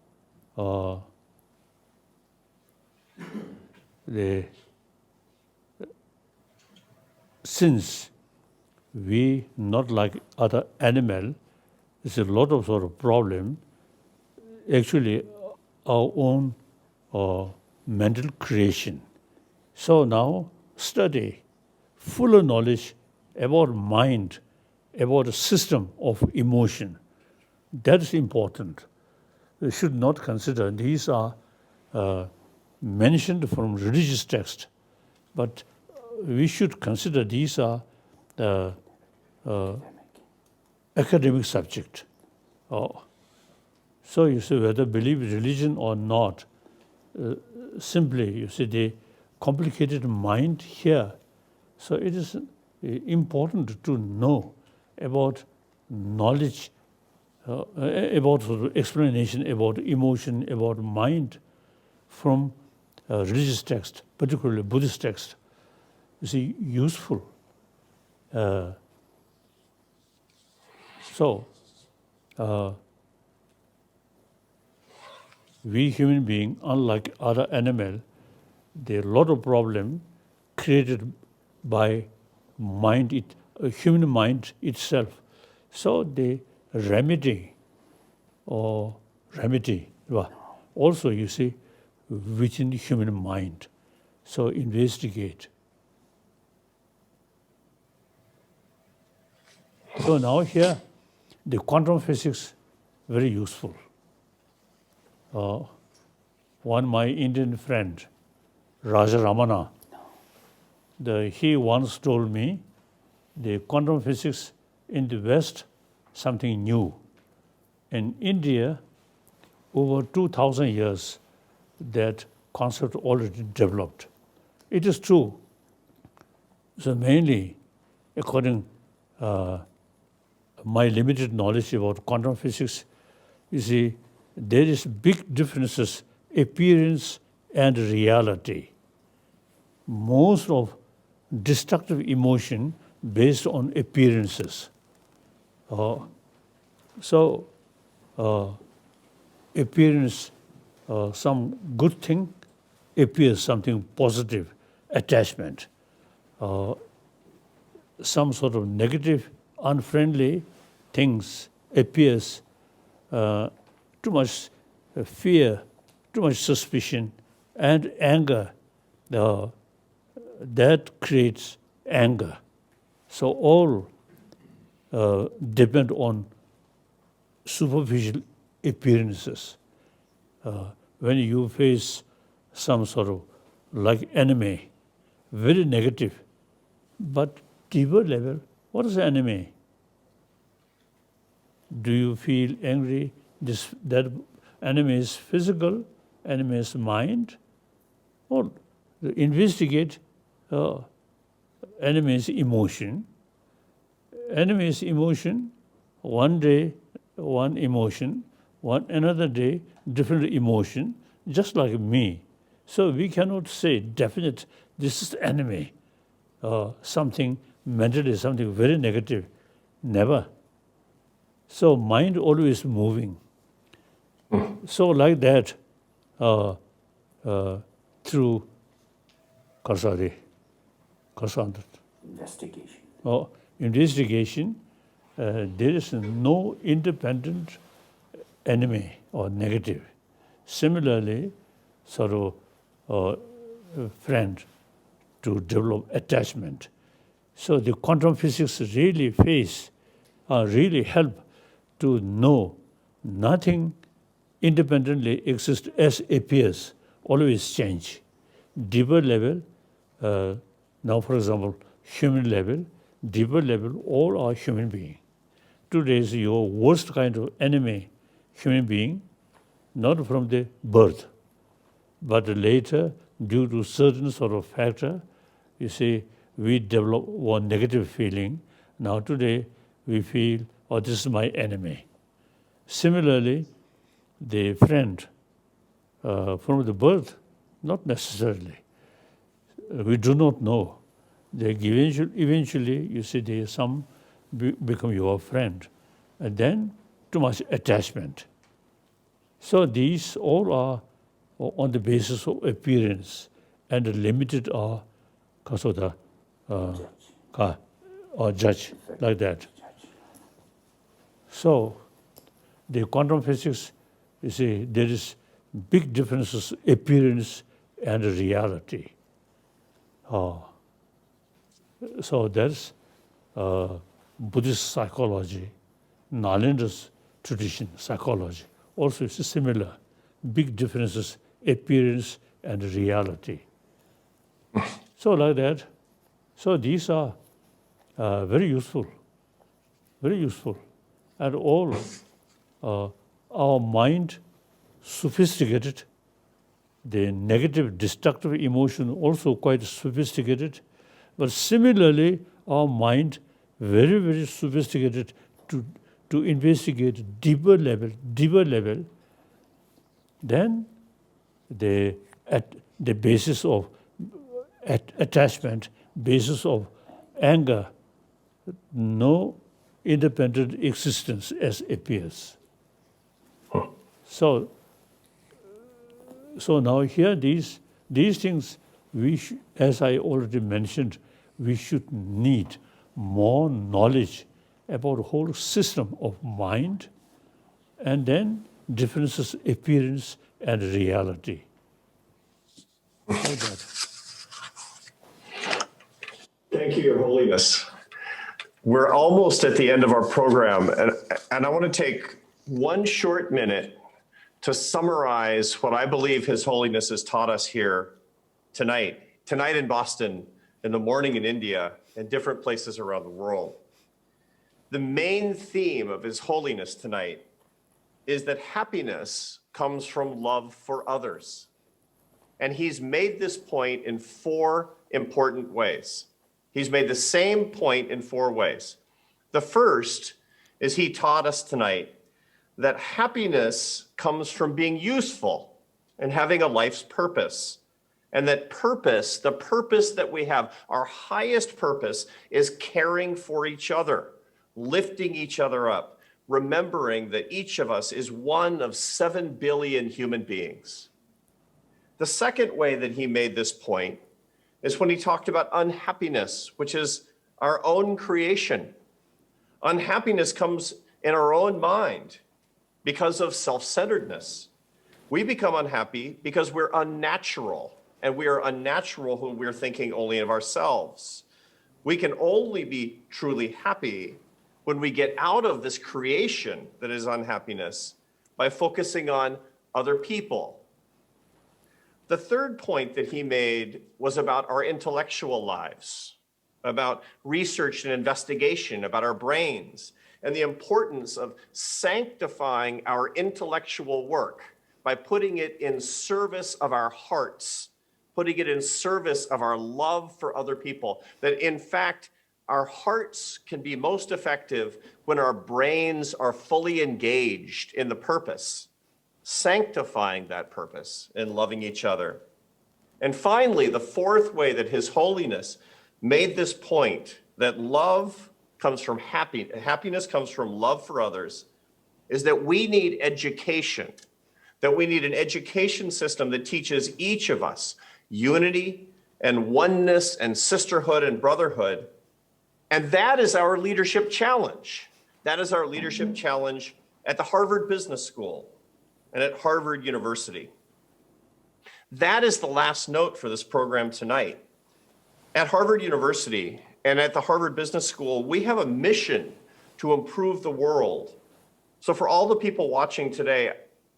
since we not like other animal, there's a lot of sort of problem. Actually, our own mental creation. So now study fuller knowledge about mind, about a system of emotion. That is important. We should not consider these are mentioned from religious text, but we should consider these are academic subject. So you see, whether believe religion or not, simply you see the complicated mind here. So it is important to know about knowledge, about sort of explanation about emotion, about mind from religious text, particularly Buddhist text. You see, useful. So, we human beings, unlike other animal, there are a lot of problem created by mind, human mind itself. So the remedy, also you see, within the human mind. So investigate. So now here, the quantum physics, very useful. One my Indian friend, Raja Ramana, he once told me the quantum physics in the West, something new. In India, over 2,000 years, that concept already developed. It is true. So mainly, according my limited knowledge about quantum physics, you see, there is big differences, appearance and reality. Most of destructive emotion based on appearances. So appearance, some good thing appears something positive, attachment. Some sort of negative, unfriendly things appears too much fear, too much suspicion, and anger. That creates anger. So all depend on superficial appearances. When you face some sort of like enemy, very negative, but deeper level, what is enemy? Do you feel angry? That enemy is physical, enemy is mind, or investigate enemy is emotion. Enemy is emotion. One day, one emotion. Another day, different emotion, just like me. So we cannot say definite, this is enemy, something mentally, something very negative. Never. So mind always moving. So like that, through investigation, there is no independent enemy or negative. Similarly, sort of friend to develop attachment. So the quantum physics really really help to know nothing independently exists as appears, always change. Deeper level, now for example, human level, deeper level, all are human beings. Today is your worst kind of enemy, human being, not from the birth, but later, due to certain sort of factor, you see, we develop one negative feeling. Now today, we feel, oh, this is my enemy. Similarly, the friend from the birth, not necessarily. We do not know. They eventually, you see, some become your friend, and then too much attachment. So these all are on the basis of appearance, and limited are because of the or judge, like that. So the quantum physics, you see, there is big differences, appearance and reality. So that's Buddhist psychology, Nalendra's tradition, psychology. Also, it's similar, big differences, appearance and reality. So like that. So these are very useful, and all our mind sophisticated. The negative, destructive emotion also quite sophisticated, but similarly, our mind very, very sophisticated to investigate deeper level. Then the basis of attachment, basis of anger, no independent existence as appears. So now here these things, as I already mentioned, we should need more knowledge about the whole system of mind, and then differences, appearance and reality. Like that. Thank you, Your Holiness. We're almost at the end of our program, and I want to take one short minute to summarize what I believe His Holiness has taught us here tonight in Boston, in the morning in India, and different places around the world. The main theme of His Holiness tonight is that happiness comes from love for others. And he's made this point in 4 important ways. He's made the same point in 4 ways. The first is he taught us tonight that happiness comes from being useful and having a life's purpose. And that purpose, the purpose that we have, our highest purpose is caring for each other, lifting each other up, remembering that each of us is one of 7 billion human beings. The second way that he made this point is when he talked about unhappiness, which is our own creation. Unhappiness comes in our own mind. because of self-centeredness. We become unhappy because we're unnatural, and we are unnatural when we're thinking only of ourselves. We can only be truly happy when we get out of this creation that is unhappiness by focusing on other people. The third point that he made was about our intellectual lives, about research and investigation, about our brains, and the importance of sanctifying our intellectual work by putting it in service of our hearts, putting it in service of our love for other people. That in fact, our hearts can be most effective when our brains are fully engaged in the purpose, sanctifying that purpose and loving each other. And finally, the fourth way that His Holiness made this point, that love comes from happiness comes from love for others, is that we need education, that we need an education system that teaches each of us unity and oneness and sisterhood and brotherhood. And that is our leadership challenge. That is our leadership challenge at the Harvard Business School and at Harvard University. That is the last note for this program tonight. At Harvard University and at the Harvard Business School, we have a mission to improve the world. So for all the people watching today,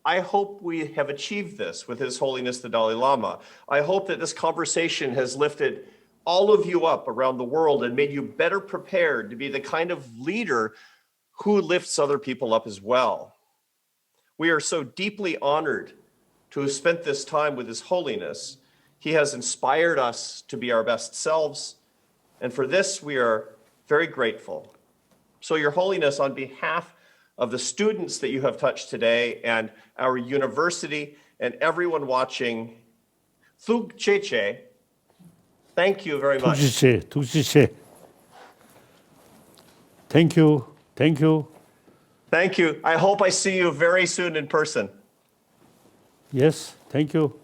I hope we have achieved this with His Holiness the Dalai Lama. I hope that this conversation has lifted all of you up around the world and made you better prepared to be the kind of leader who lifts other people up as well. We are so deeply honored to have spent this time with His Holiness. He has inspired us to be our best selves, and for this we are very grateful. So Your Holiness, on behalf of the students that you have touched today and our university and everyone watching, Thug Cheche, thank you very much. Tujiche. Thank you. Thank you. Thank you. I hope I see you very soon in person. Yes, thank you.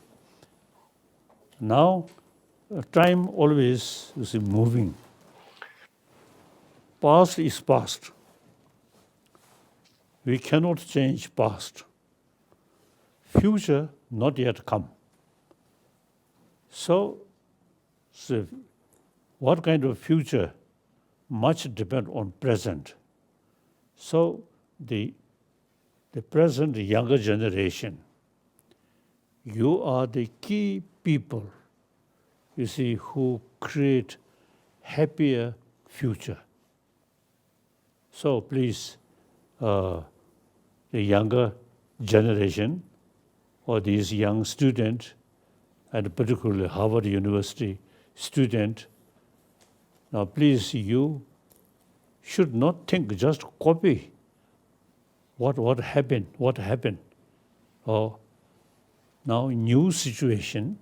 Now, time always is moving. Past is past. We cannot change past. Future not yet come. So what kind of future? Much depend on present. So the present younger generation, you are the key people, you see, who create happier future. So please, the younger generation or these young students, and particularly Harvard University student, now please, you should not think just copy what happened. Or now new situation,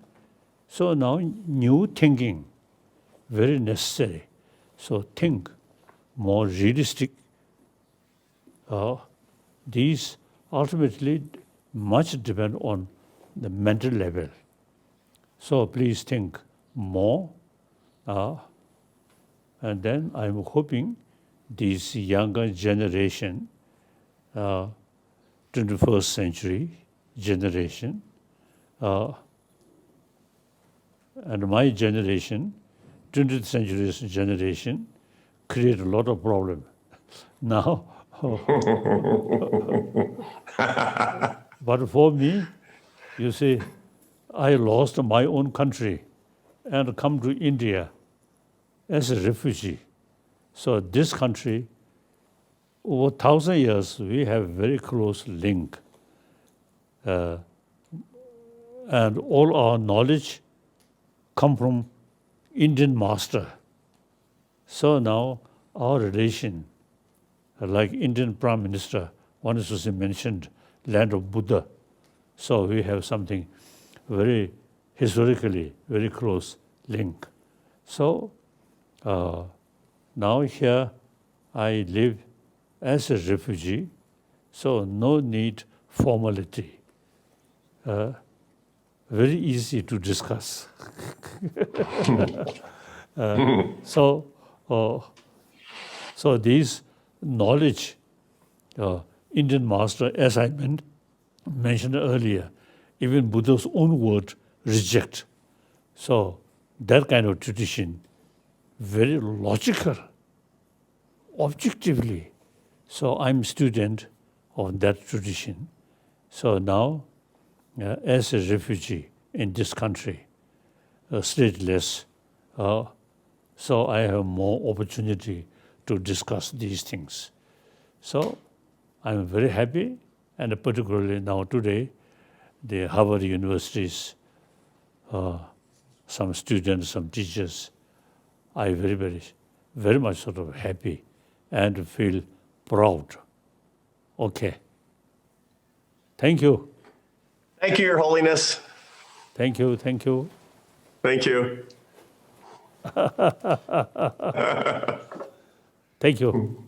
so now new thinking, very necessary. So think more realistic. These ultimately much depend on the mental level. So please think more. And then I'm hoping this younger generation, 21st century generation, and my generation, 20th century generation, create a lot of problem. Now, but for me, you see, I lost my own country and come to India as a refugee. So this country, over 1,000 years, we have very close link. And all our knowledge come from Indian master. So now our relation, like Indian Prime Minister, one is mentioned, land of Buddha. So we have something very historically very close link. So now here I live as a refugee, so no need formality. Very easy to discuss. So this knowledge Indian master, as I mentioned earlier, even Buddha's own word, reject. So that kind of tradition, very logical, objectively. So I'm student of that tradition. So now, as a refugee in this country, stateless, so I have more opportunity to discuss these things. So I'm very happy, and particularly now today, the Harvard University's some students, some teachers, I very much sort of happy and feel proud. Okay. Thank you. Thank you, Your Holiness. Thank you. Thank you. Thank you.